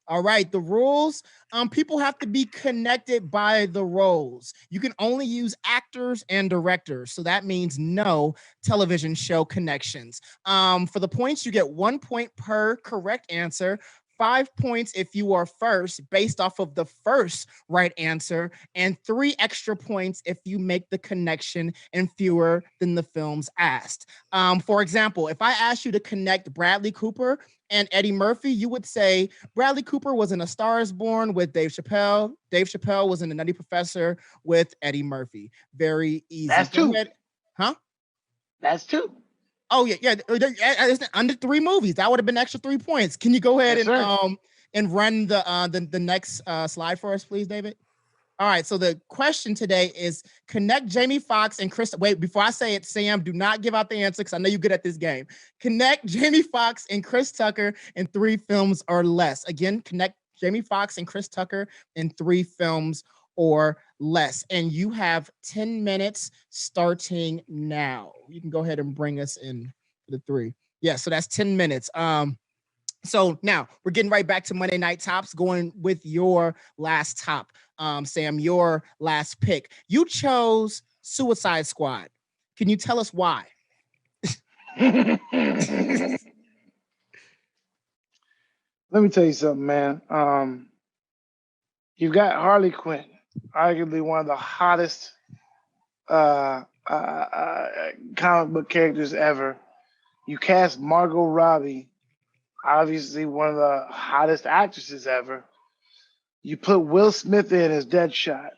All right, the rules. People have to be connected by the roles. You can only use actors and directors. So that means no television show connections. For the points, you get 1 point per correct answer. 5 points if you are first based off of the first right answer, and 3 extra points if you make the connection in fewer than the films asked. For example, if I asked you to connect Bradley Cooper and Eddie Murphy, you would say Bradley Cooper was in A Star Is Born with Dave Chappelle. Dave Chappelle was in The Nutty Professor with Eddie Murphy. Very easy. That's Go 2. ahead. Huh? That's 2. Oh yeah. It's under 3 movies. That would have been extra 3 points. Can you go ahead and run the next slide for us, please, David? All right. So the question today is connect Jamie Foxx and Chris. Wait, before I say it, Sam, do not give out the answer because I know you're good at this game. Connect Jamie Foxx and Chris Tucker in 3 films or less. Again, connect Jamie Foxx and Chris Tucker in 3 films or less. And you have 10 minutes starting now. You can go ahead and bring us in the 3. Yeah, so that's 10 minutes. So now we're getting right back to Monday Night Tops, going with your last top. Sam, your last pick. You chose Suicide Squad. Can you tell us why? Let me tell you something, man. You've got Harley Quinn, arguably one of the hottest comic book characters ever. You cast Margot Robbie, obviously one of the hottest actresses ever. You put Will Smith in as Deadshot,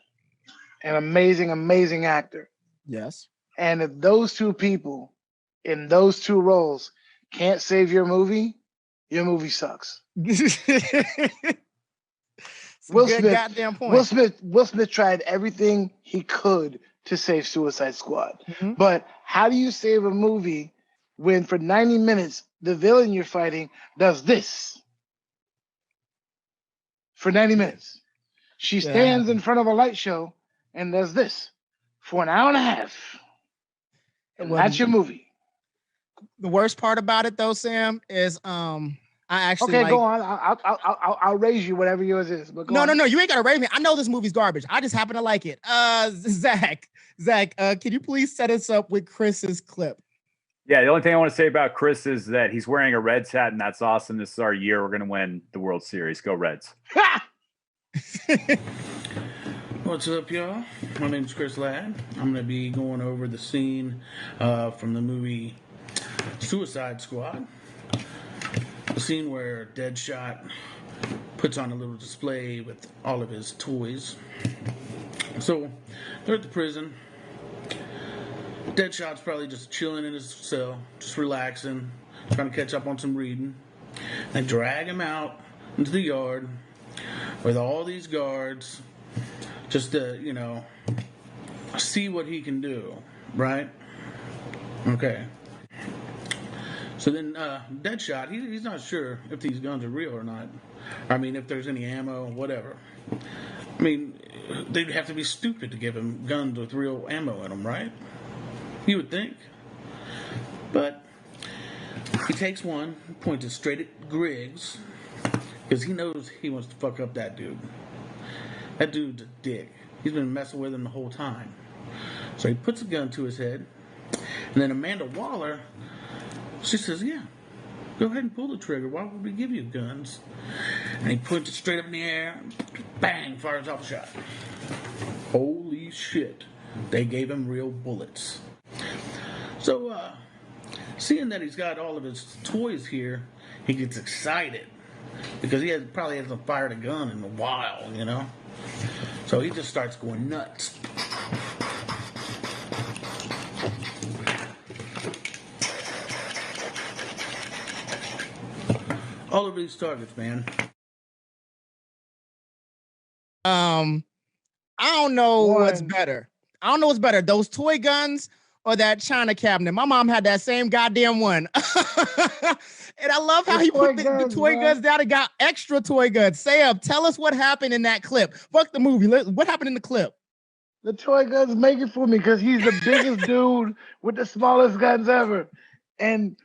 an amazing, amazing actor. Yes. And if those 2 people in those 2 roles can't save your movie sucks. Will Smith tried everything he could to save Suicide Squad. Mm-hmm. But how do you save a movie when for 90 minutes the villain you're fighting does this? For 90 minutes. She stands in front of a light show and does this for an hour and a half. And that's your movie. The worst part about it though, Sam, is I actually go on. I'll raise you whatever yours is. But no, you ain't gotta raise me. I know this movie's garbage. I just happen to like it. Zach, can you please set us up with Chris's clip? Yeah, the only thing I want to say about Chris is that he's wearing a Reds hat, and that's awesome. This is our year. We're going to win the World Series. Go Reds. What's up, y'all? My name's Chris Ladd. I'm going to be going over the scene from the movie Suicide Squad. The scene where Deadshot puts on a little display with all of his toys. So, they're at the prison. Deadshot's probably just chilling in his cell, just relaxing, trying to catch up on some reading. They drag him out into the yard with all these guards just to, see what he can do, right? Okay. So then Deadshot, he's not sure if these guns are real or not. I mean, if there's any ammo, whatever. I mean, they'd have to be stupid to give him guns with real ammo in them, right? You would think. But he takes one, points it straight at Griggs, because he knows he wants to fuck up that dude. That dude's a dick. He's been messing with him the whole time. So he puts a gun to his head, and then Amanda Waller, she says, yeah, go ahead and pull the trigger. Why would we give you guns? And he puts it straight up in the air, bang, fires off a shot. Holy shit. They gave him real bullets. So, seeing that he's got all of his toys here, he gets excited because he probably hasn't fired a gun in a while, So he just starts going nuts. All of these targets, man. I don't know what's better. Those toy guns or that China cabinet. My mom had that same goddamn one. And I love how he put the toy guns down and got extra toy guns. Sam, tell us what happened in that clip. Fuck the movie. What happened in the clip? The toy guns make it for me because he's the biggest dude with the smallest guns ever. And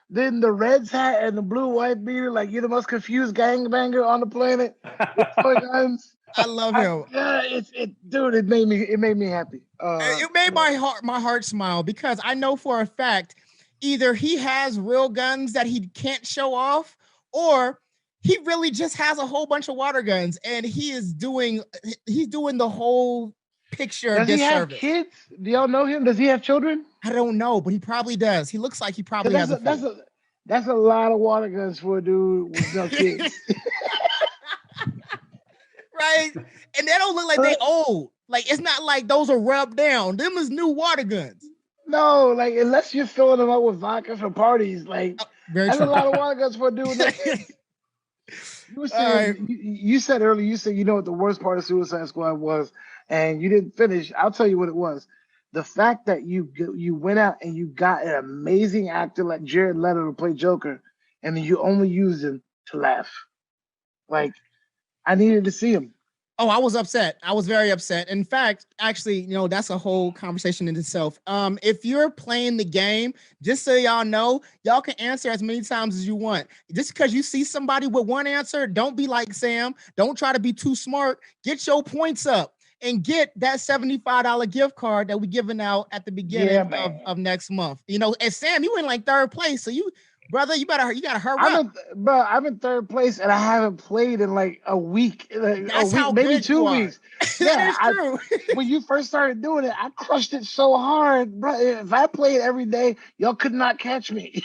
then the Reds hat and the blue-white beater, like you're the most confused gangbanger on the planet. With toy guns. I love him. It made me happy. It made my heart smile because I know for a fact either he has real guns that he can't show off, or he really just has a whole bunch of water guns, and he's doing the whole picture. Does he have kids? Do y'all know him? Does he have children? I don't know, but he probably does. He looks like he probably has that's a lot of water guns for a dude with no kids. Right? And they don't look like they old. Like, it's not like those are rubbed down. Them is new water guns. No, like, unless you're filling them up with vodka for parties, like, that's true. a lot of water guns for a dude with no kids. You said earlier, you know what the worst part of Suicide Squad was, and you didn't finish. I'll tell you what it was. The fact that you went out and you got an amazing actor like Jared Leto to play Joker, and then you only used him to laugh. Like, I needed to see him. Oh, I was upset. I was very upset. In fact, actually, that's a whole conversation in itself. If you're playing the game, just so y'all know, y'all can answer as many times as you want. Just because you see somebody with one answer, don't be like Sam. Don't try to be too smart. Get your points up and get that $75 gift card that we're giving out at the beginning of next month. And Sam, you in like third place, so brother, you gotta hurry up. I'm in third place, and I haven't played in like a week. That's how maybe good 2 weeks. Yeah, that's true. When you first started doing it, I crushed it so hard, bro. If I played every day, y'all could not catch me.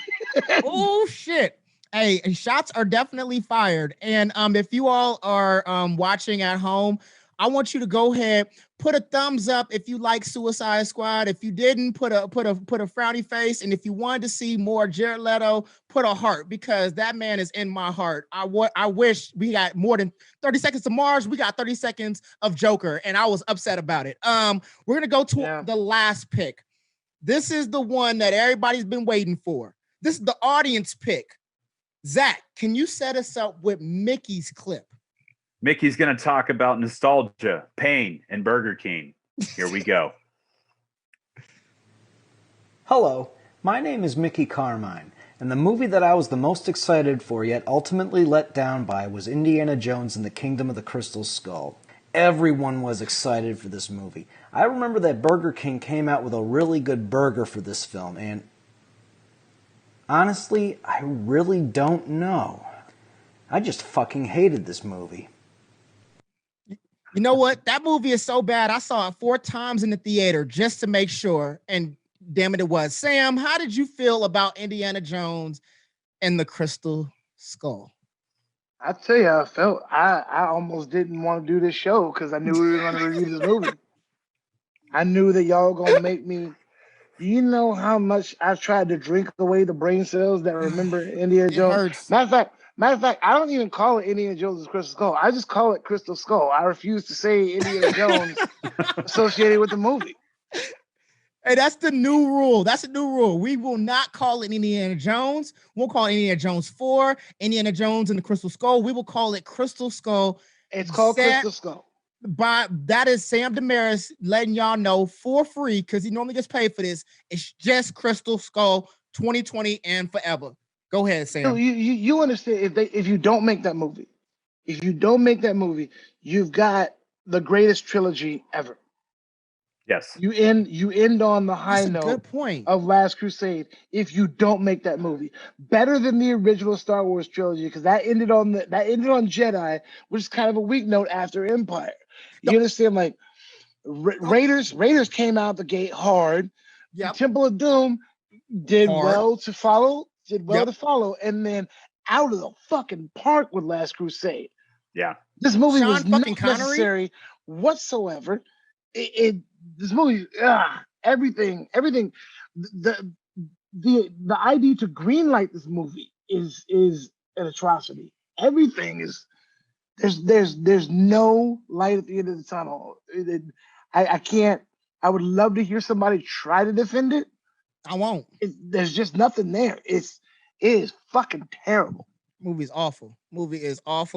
Oh shit! Hey, shots are definitely fired. And if you all are watching at home, I want you to go ahead, put a thumbs up if you like Suicide Squad. If you didn't, put a frowny face. And if you wanted to see more Jared Leto, put a heart, because that man is in my heart. I wish we got more than 30 seconds to Mars. We got 30 seconds of Joker, and I was upset about it. We're gonna go to the last pick. This is the one that everybody's been waiting for. This is the audience pick. Zach, can you set us up with Mickey's clip? Mickey's going to talk about nostalgia, pain, and Burger King. Here we go. Hello, my name is Mickey Carmine, and the movie that I was the most excited for yet ultimately let down by was Indiana Jones and the Kingdom of the Crystal Skull. Everyone was excited for this movie. I remember that Burger King came out with a really good burger for this film, and honestly, I really don't know. I just fucking hated this movie. You know what? That movie is so bad. I saw it 4 times in the theater just to make sure. And damn it was. Sam, how did you feel about Indiana Jones and the Crystal Skull? I tell you, I almost didn't want to do this show because I knew we were going to review this movie. I knew that y'all were going to make me. Do you know how much I've tried to drink away the brain cells that remember Indiana Jones? Hurts. Matter of fact, I don't even call it Indiana Jones' Crystal Skull. I just call it Crystal Skull. I refuse to say Indiana Jones associated with the movie. Hey, that's the new rule. That's a new rule. We will not call it Indiana Jones. We'll call it Indiana Jones 4, Indiana Jones and the Crystal Skull. We will call it Crystal Skull. It's called Crystal Skull. That is Sam Demaris letting y'all know for free, because he normally gets paid for this. It's just Crystal Skull 2020 and forever. Go ahead, Sam. So you understand, if you don't make that movie, you've got the greatest trilogy ever. Yes. You end on the high note good point. of Last Crusade if you don't make that movie. Better than the original Star Wars trilogy, because that ended on Jedi, which is kind of a weak note after Empire. You understand, like Raiders came out the gate hard. Yep. Temple of Doom did well to follow, and then out of the fucking park with Last Crusade. Yeah. This movie was not necessary whatsoever. This movie, everything. The idea to greenlight this movie is an atrocity. Everything is there's no light at the end of the tunnel. I can't. I would love to hear somebody try to defend it. I won't. There's just nothing there. It is fucking terrible. Movie is awful.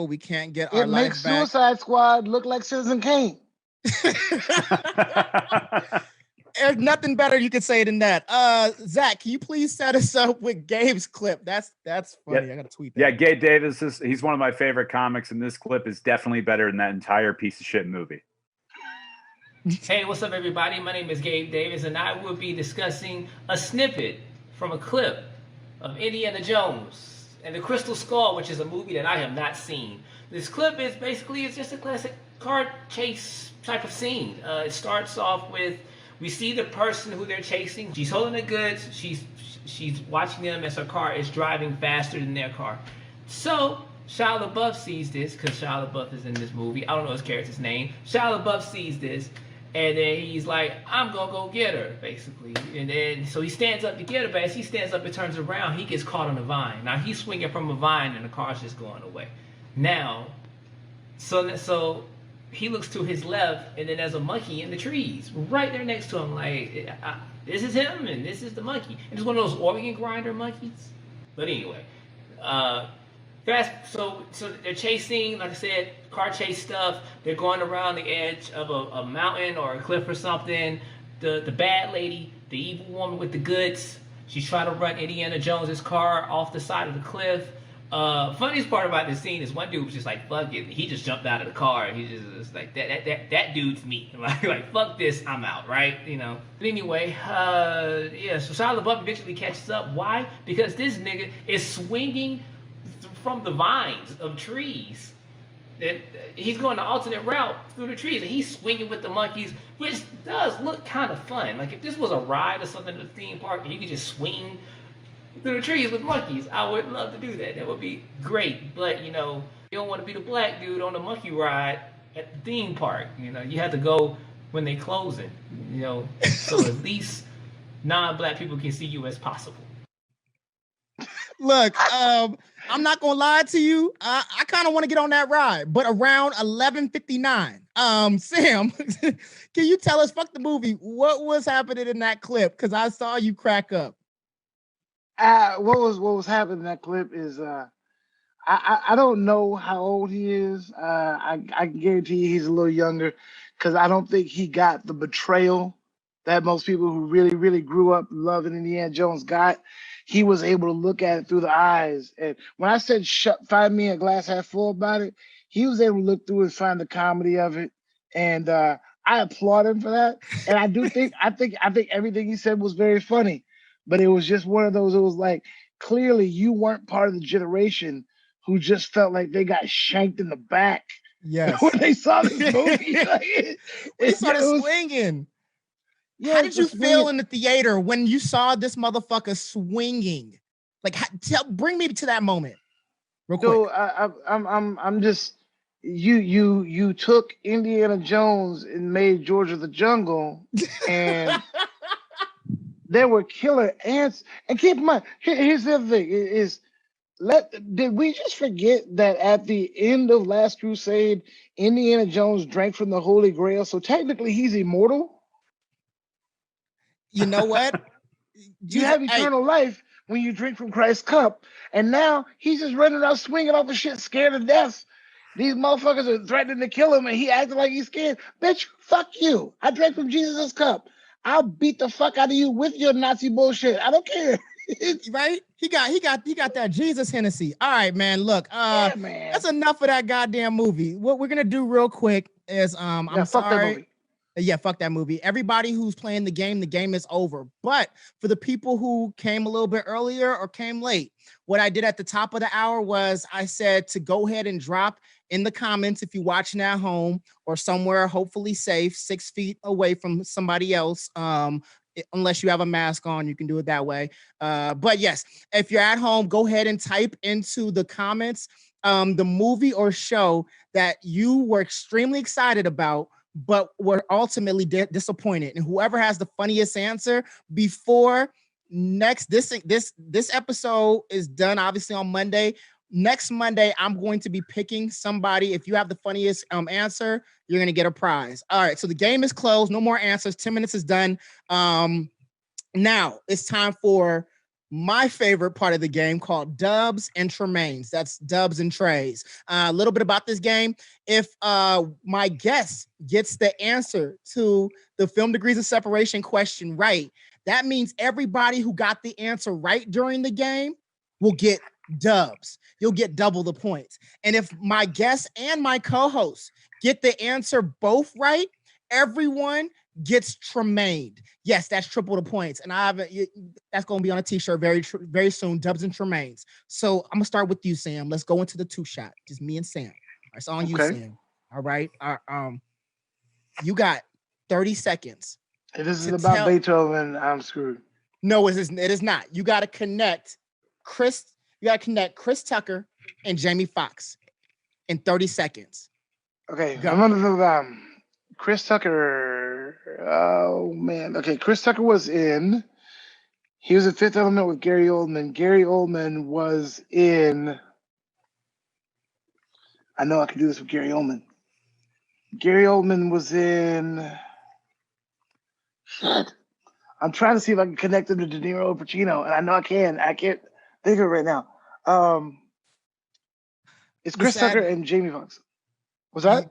We can't get our life back. It makes Suicide Squad look like Citizen Kane. There's nothing better you could say than that. Zach, can you please set us up with Gabe's clip? That's funny. Yeah. I gotta tweet that. Yeah, Gabe Davis he's one of my favorite comics, and this clip is definitely better than that entire piece of shit movie. Hey, what's up, everybody? My name is Gabe Davis, and I will be discussing a snippet from a clip of Indiana Jones and the Crystal Skull, which is a movie that I have not seen. This clip is basically, it's just a classic car chase type of scene. It starts off with, we see the person who they're chasing. She's holding the goods. She's watching them as her car is driving faster than their car. So Shia LaBeouf sees this, because Shia LaBeouf is in this movie. I don't know his character's name. Shia LaBeouf sees this, and then he's like, I'm gonna go get her, basically. And then, so he stands up to get her, but as he stands up and turns around, he gets caught on a vine. Now, he's swinging from a vine, and the car's just going away. Now, so he looks to his left, and then there's a monkey in the trees, right there next to him, like, this is him, and this is the monkey. And it's one of those organ grinder monkeys. But anyway, so they're chasing, like I said, car chase stuff. They're going around the edge of a mountain or a cliff or something. The bad lady, the evil woman with the goods, she's trying to run Indiana Jones's car off the side of the cliff. Funniest part about this scene is one dude was just like, fuck it. He just jumped out of the car, and he just like, that dude's me. Like, fuck this, I'm out, right? You know. But anyway, yeah, so Shia LaBeouf eventually catches up. Why? Because this nigga is swinging from the vines of trees. And he's going the alternate route through the trees, and he's swinging with the monkeys, which does look kind of fun. Like, if this was a ride or something at a theme park, and you could just swing through the trees with monkeys, I would love to do that. That would be great. But, you know, you don't want to be the black dude on the monkey ride at the theme park. You know, you have to go when they closing, you know, so at least non-black people can see you as possible. Look, I'm not gonna lie to you. I kind of want to get on that ride, but around 11:59. Sam, can you tell us, fuck the movie, what was happening in that clip? Because I saw you crack up. What was happening in that clip is I don't know how old he is. I can guarantee you he's a little younger, because I don't think he got the betrayal that most people who really, really grew up loving Indiana Jones got. He was able to look at it through the eyes. And when I said find me a glass half full about it, he was able to look through and find the comedy of it. And I applaud him for that. And I do think I think everything he said was very funny. But it was just one of those, it was like, clearly you weren't part of the generation who just felt like they got shanked in the back. Yes. When they saw this movie. They started swinging. Yeah, how did you feel in the theater when you saw this motherfucker swinging? Like, bring me to that moment, real quick. So I'm just, you took Indiana Jones and made Georgia the Jungle, and there were killer ants. And keep in mind, here's the other thing: did we just forget that at the end of Last Crusade, Indiana Jones drank from the Holy Grail, so technically he's immortal? You know what? You have eternal life when you drink from Christ's cup. And now he's just running out swinging off of shit, scared to death. These motherfuckers are threatening to kill him, and he acting like he's scared. Bitch, fuck you. I drank from Jesus' cup. I'll beat the fuck out of you with your Nazi bullshit. I don't care. Right? He got that Jesus Hennessy. All right, man. Look, yeah, man. That's enough of that goddamn movie. What we're gonna do real quick is I'm fuck sorry. That movie. Yeah, fuck that movie. Everybody who's playing the game is over. But for the people who came a little bit earlier or came late, what I did at the top of the hour was I said to go ahead and drop in the comments if you're watching at home or somewhere hopefully safe, 6 feet away from somebody else. Unless you have a mask on, you can do it that way. But yes, if you're at home, go ahead and type into the comments the movie or show that you were extremely excited about, but were ultimately disappointed. And whoever has the funniest answer before this episode is done, obviously on Monday. Next Monday, I'm going to be picking somebody. If you have the funniest answer, you're going to get a prize. All right, so the game is closed. No more answers. 10 minutes is done. Now it's time for my favorite part of the game called Dubs and Tremaines. That's Dubs and Trays. A little bit about this game. If my guest gets the answer to the film degrees of separation question right, that means everybody who got the answer right during the game will get dubs. You'll get double the points. And if my guest and my co-host get the answer both right, everyone gets Trumaine. Yes, that's triple the points. And that's going to be on a t-shirt very soon, Dubs and Trumaines. So I'm going to start with you, Sam. Let's go into the 2-shot. Just me and Sam. All right, it's on you, Sam. All right. You got 30 seconds. If this is about Beethoven, I'm screwed. No, it is not. You got to connect Chris Tucker and Jamie Foxx in 30 seconds. Okay, I'm gonna Chris Tucker. Oh man. Okay, Chris Tucker was in Fifth Element with Gary Oldman. Gary Oldman was in. I know I can do this with Gary Oldman. Gary Oldman was in. Shit. I'm trying to see if I can connect him to De Niro or Pacino, and I know I can. I can't think of it right now. It's Chris Tucker and Jamie Foxx. Was that?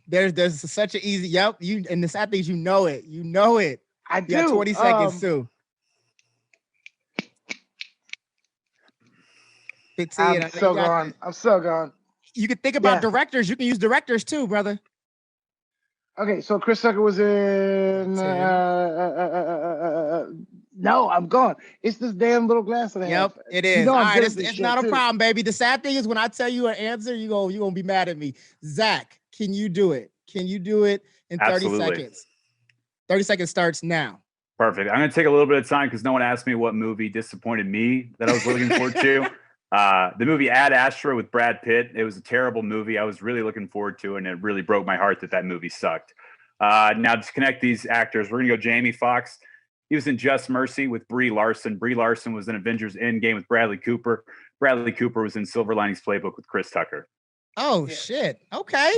There's such an easy. Yep. And the sad thing is, you know it. You know it. I do. You got 20 seconds too. 15. I'm so gone. You can think about directors. You can use directors too, brother. Okay, so Chris Tucker was in. No, I'm gone. It's this damn little glass that I have. Yep, it is. All right, it's not a problem, baby. The sad thing is when I tell you an answer, you're gonna be mad at me. Zach, can you do it? Can you do it in 30 seconds? 30 seconds starts now. Perfect. I'm gonna take a little bit of time because no one asked me what movie disappointed me that I was looking forward to. The movie Ad Astra with Brad Pitt. It was a terrible movie. I was really looking forward to it, and it really broke my heart that movie sucked. Now, to connect these actors, we're going to go Jamie Foxx. He was in Just Mercy with Brie Larson. Brie Larson was in Avengers Endgame with Bradley Cooper. Bradley Cooper was in Silver Linings Playbook with Chris Tucker. Oh, shit. Okay.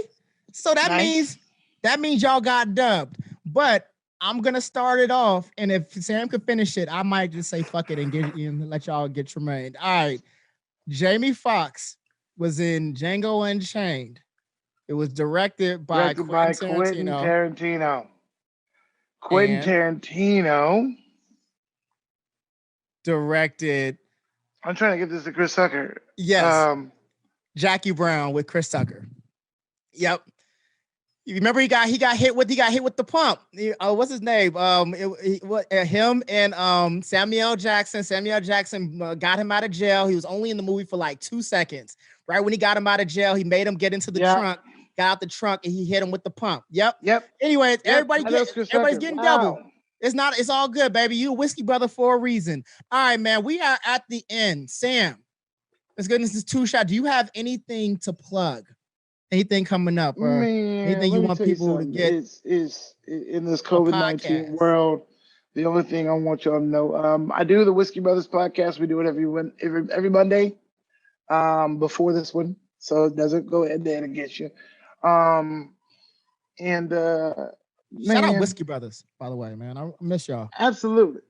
So that means y'all got dubbed. But I'm going to start it off, and if Sam could finish it, I might just say fuck it and let y'all get Trumaine. All right. Jamie Foxx was in Django Unchained. It was directed by Quentin Tarantino. Quentin Tarantino directed. I'm trying to get this to Chris Tucker. Yes. Jackie Brown with Chris Tucker. Yep. You remember he got hit with the pump. What's his name? Him and Samuel Jackson. Samuel Jackson got him out of jail. He was only in the movie for like 2 seconds. Right when he got him out of jail, he made him get into the trunk. Got out the trunk and he hit him with the pump. Yep. Anyways, everybody's getting double. It's all good, baby. You a whiskey brother for a reason. All right, man. We are at the end. Sam, let's get into this 2-shot. Do you have anything to plug? Anything coming up, or anything you want people to get? Is in this COVID-19 world, the only thing I want y'all to know, I do the Whiskey Brothers podcast. We do it every Monday, before this one, so it doesn't go ahead and get you. Shout out Whiskey Brothers, by the way, man. I miss y'all. Absolutely.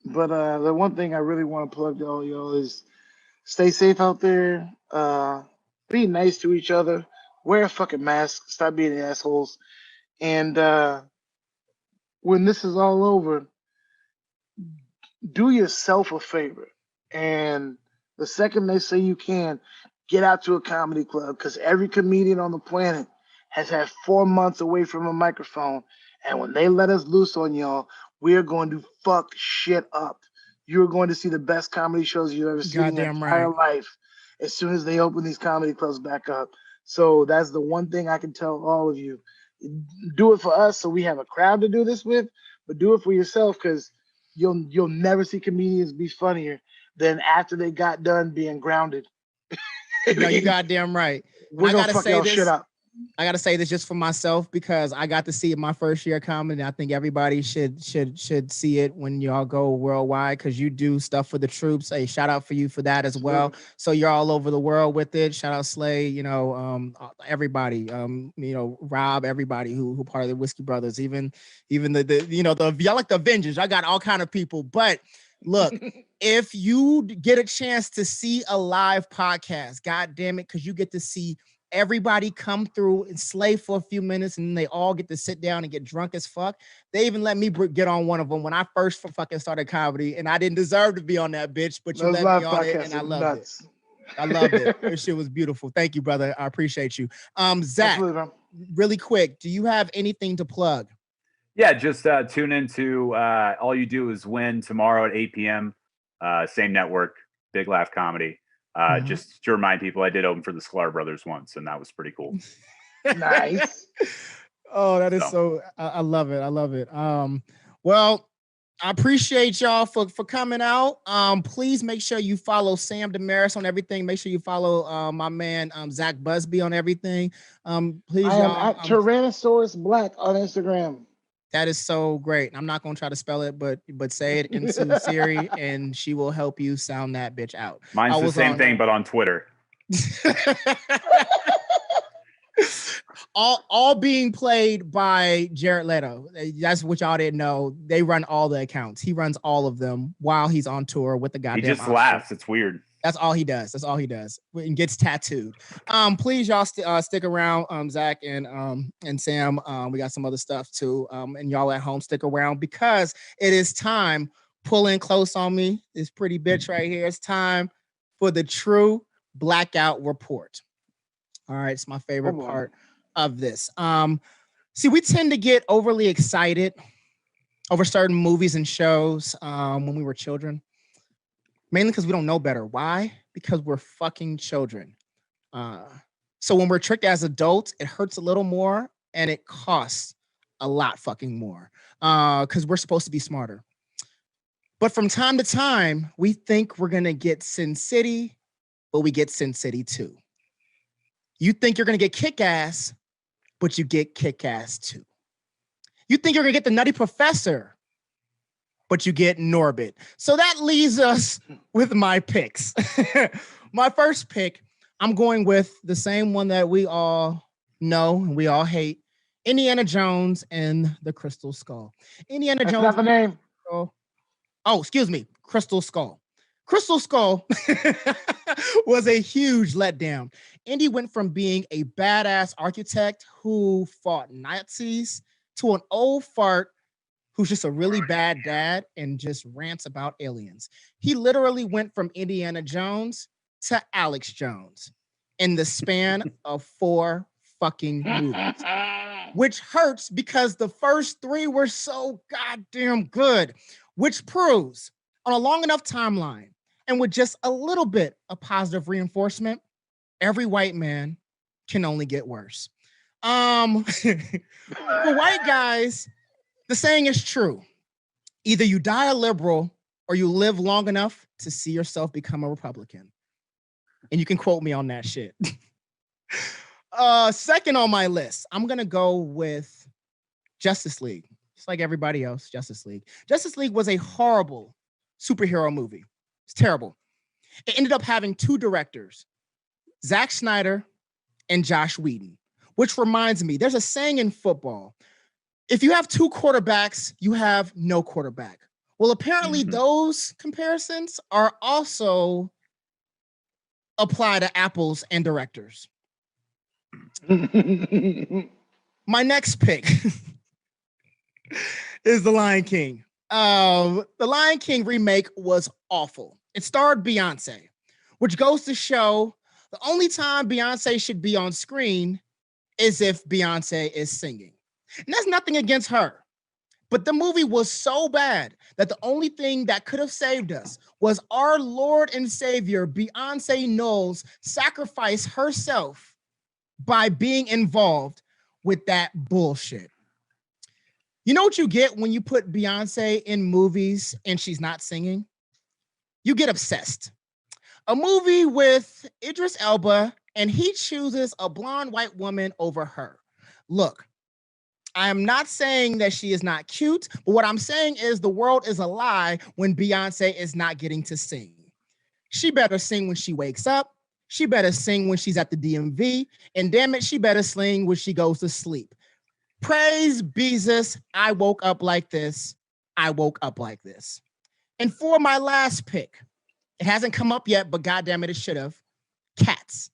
But the one thing I really want to plug to all y'all is stay safe out there. Be nice to each other. Wear a fucking mask. Stop being assholes. And when this is all over, do yourself a favor. And the second they say you can, get out to a comedy club, because every comedian on the planet has had 4 months away from a microphone. And when they let us loose on y'all, we're going to fuck shit up. You're going to see the best comedy shows you've ever seen in your entire life as soon as they open these comedy clubs back up. So that's the one thing I can tell all of you. Do it for us so we have a crowd to do this with, but do it for yourself, because you'll never see comedians be funnier than after they got done being grounded. No, you goddamn right. We're gonna fuck y'all shit up. I gotta say this just for myself, because I got to see it my first year comedy. And I think everybody should see it when y'all go worldwide, because you do stuff for the troops. Hey, shout out for you for that as well. So you're all over the world with it. Shout out Slay, everybody, Rob, everybody who part of the Whiskey Brothers, even the y'all like the Avengers. I got all kind of people, but. Look, if you get a chance to see a live podcast, God damn it, because you get to see everybody come through and slay for a few minutes, and then they all get to sit down and get drunk as fuck. They even let me get on one of them when I first fucking started comedy, and I didn't deserve to be on that bitch, but you let me on it, and I loved it. I loved it. This shit was beautiful. Thank you, brother. I appreciate you. Zach, really quick, do you have anything to plug? Yeah, just tune into All You Do Is Win tomorrow at 8 p.m. Same network, Big Laugh Comedy. Just to remind people, I did open for the Sklar Brothers once, and that was pretty cool. Nice. Oh, that is so. I love it. I love it. Well, I appreciate y'all for coming out. Please make sure you follow Sam Demaris on everything. Make sure you follow my man Zach Busby on everything. Please, I am y'all. at Tyrannosaurus Black on Instagram. That is so great. I'm not gonna try to spell it, but say it into Siri, and she will help you sound that bitch out. Mine's the same thing, but on Twitter. all being played by Jared Leto. That's what y'all didn't know. They run all the accounts. He runs all of them while he's on tour with the goddamn. He just Oscar. laughs. It's weird. That's all he does. That's all he does. And gets tattooed. Please, y'all stick around. Zach and Sam. We got some other stuff too. And y'all at home, stick around because it is time. Pull in close on me. This pretty bitch right here. It's time for the true blackout report. All right, it's my favorite part of this. See, we tend to get overly excited over certain movies and shows when we were children. Mainly because we don't know better. Why? Because we're fucking children. So when we're tricked as adults, it hurts a little more and it costs a lot fucking more because we're supposed to be smarter. But from time to time, we think we're going to get Sin City, but we get Sin City 2. You think you're going to get Kick-Ass, but you get Kick-Ass 2. You think you're going to get The Nutty Professor, but you get Norbit. So that leaves us with my picks. My first pick, I'm going with the same one that we all know and we all hate, Indiana Jones and the Crystal Skull. Indiana Jones. That's not the name. Oh, excuse me, Crystal Skull. Crystal Skull was a huge letdown. Indy went from being a badass architect who fought Nazis to an old fart who's just a really bad dad and just rants about aliens. He literally went from Indiana Jones to Alex Jones in the span of 4 fucking movies, which hurts because the first 3 were so goddamn good, which proves on a long enough timeline and with just a little bit of positive reinforcement, every white man can only get worse. For white guys, the saying is true. Either you die a liberal or you live long enough to see yourself become a Republican. And you can quote me on that shit. Second on my list, I'm going to go with Justice League. Just like everybody else, Justice League. Justice League was a horrible superhero movie. It's terrible. It ended up having 2 directors, Zack Snyder and Josh Whedon, which reminds me, there's a saying in football. If you have 2 quarterbacks, you have no quarterback. Well, apparently those comparisons are also apply to apples and directors. My next pick is The Lion King. The Lion King remake was awful. It starred Beyonce, which goes to show the only time Beyonce should be on screen is if Beyonce is singing. And that's nothing against her. But the movie was so bad that the only thing that could have saved us was our Lord and Savior, Beyonce Knowles, sacrifice herself by being involved with that bullshit. You know what you get when you put Beyonce in movies and she's not singing? You get obsessed. A movie with Idris Elba and he chooses a blonde white woman over her. Look, I am not saying that she is not cute, but what I'm saying is the world is a lie when Beyonce is not getting to sing. She better sing when she wakes up. She better sing when she's at the DMV. And damn it, she better sing when she goes to sleep. Praise Jesus, I woke up like this. I woke up like this. And for my last pick, it hasn't come up yet, but goddamn it should have. Cats.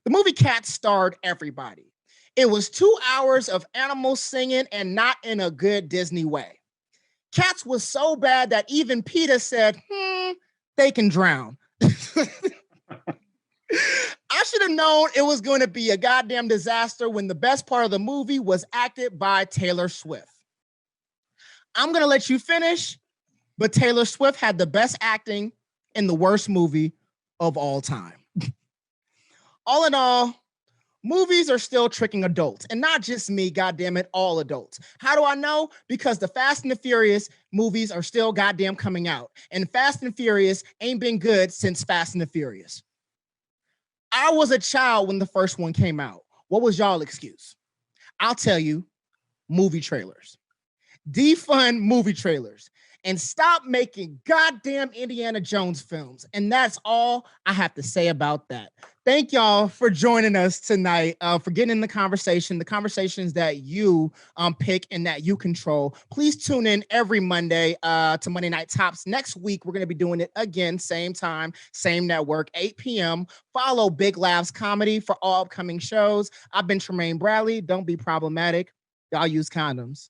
The movie Cats starred everybody. It was 2 hours of animals singing and not in a good Disney way. Cats was so bad that even PETA said, they can drown. I should have known it was going to be a goddamn disaster when the best part of the movie was acted by Taylor Swift. I'm going to let you finish, but Taylor Swift had the best acting in the worst movie of all time. All in all, movies are still tricking adults, and not just me, goddammit, all adults. How do I know? Because the Fast and the Furious movies are still goddamn coming out, and Fast and Furious ain't been good since Fast and the Furious. I was a child when the first one came out. What was y'all excuse? I'll tell you, movie trailers. Defund movie trailers and stop making goddamn Indiana Jones films. And that's all I have to say about that. Thank y'all for joining us tonight, for getting in the conversations that you pick and that you control. Please tune in every Monday to Monday Night Tops. Next week, we're going to be doing it again, same time, same network, 8 p.m. Follow Big Laughs Comedy for all upcoming shows. I've been Trumaine Bradley. Don't be problematic. Y'all use condoms.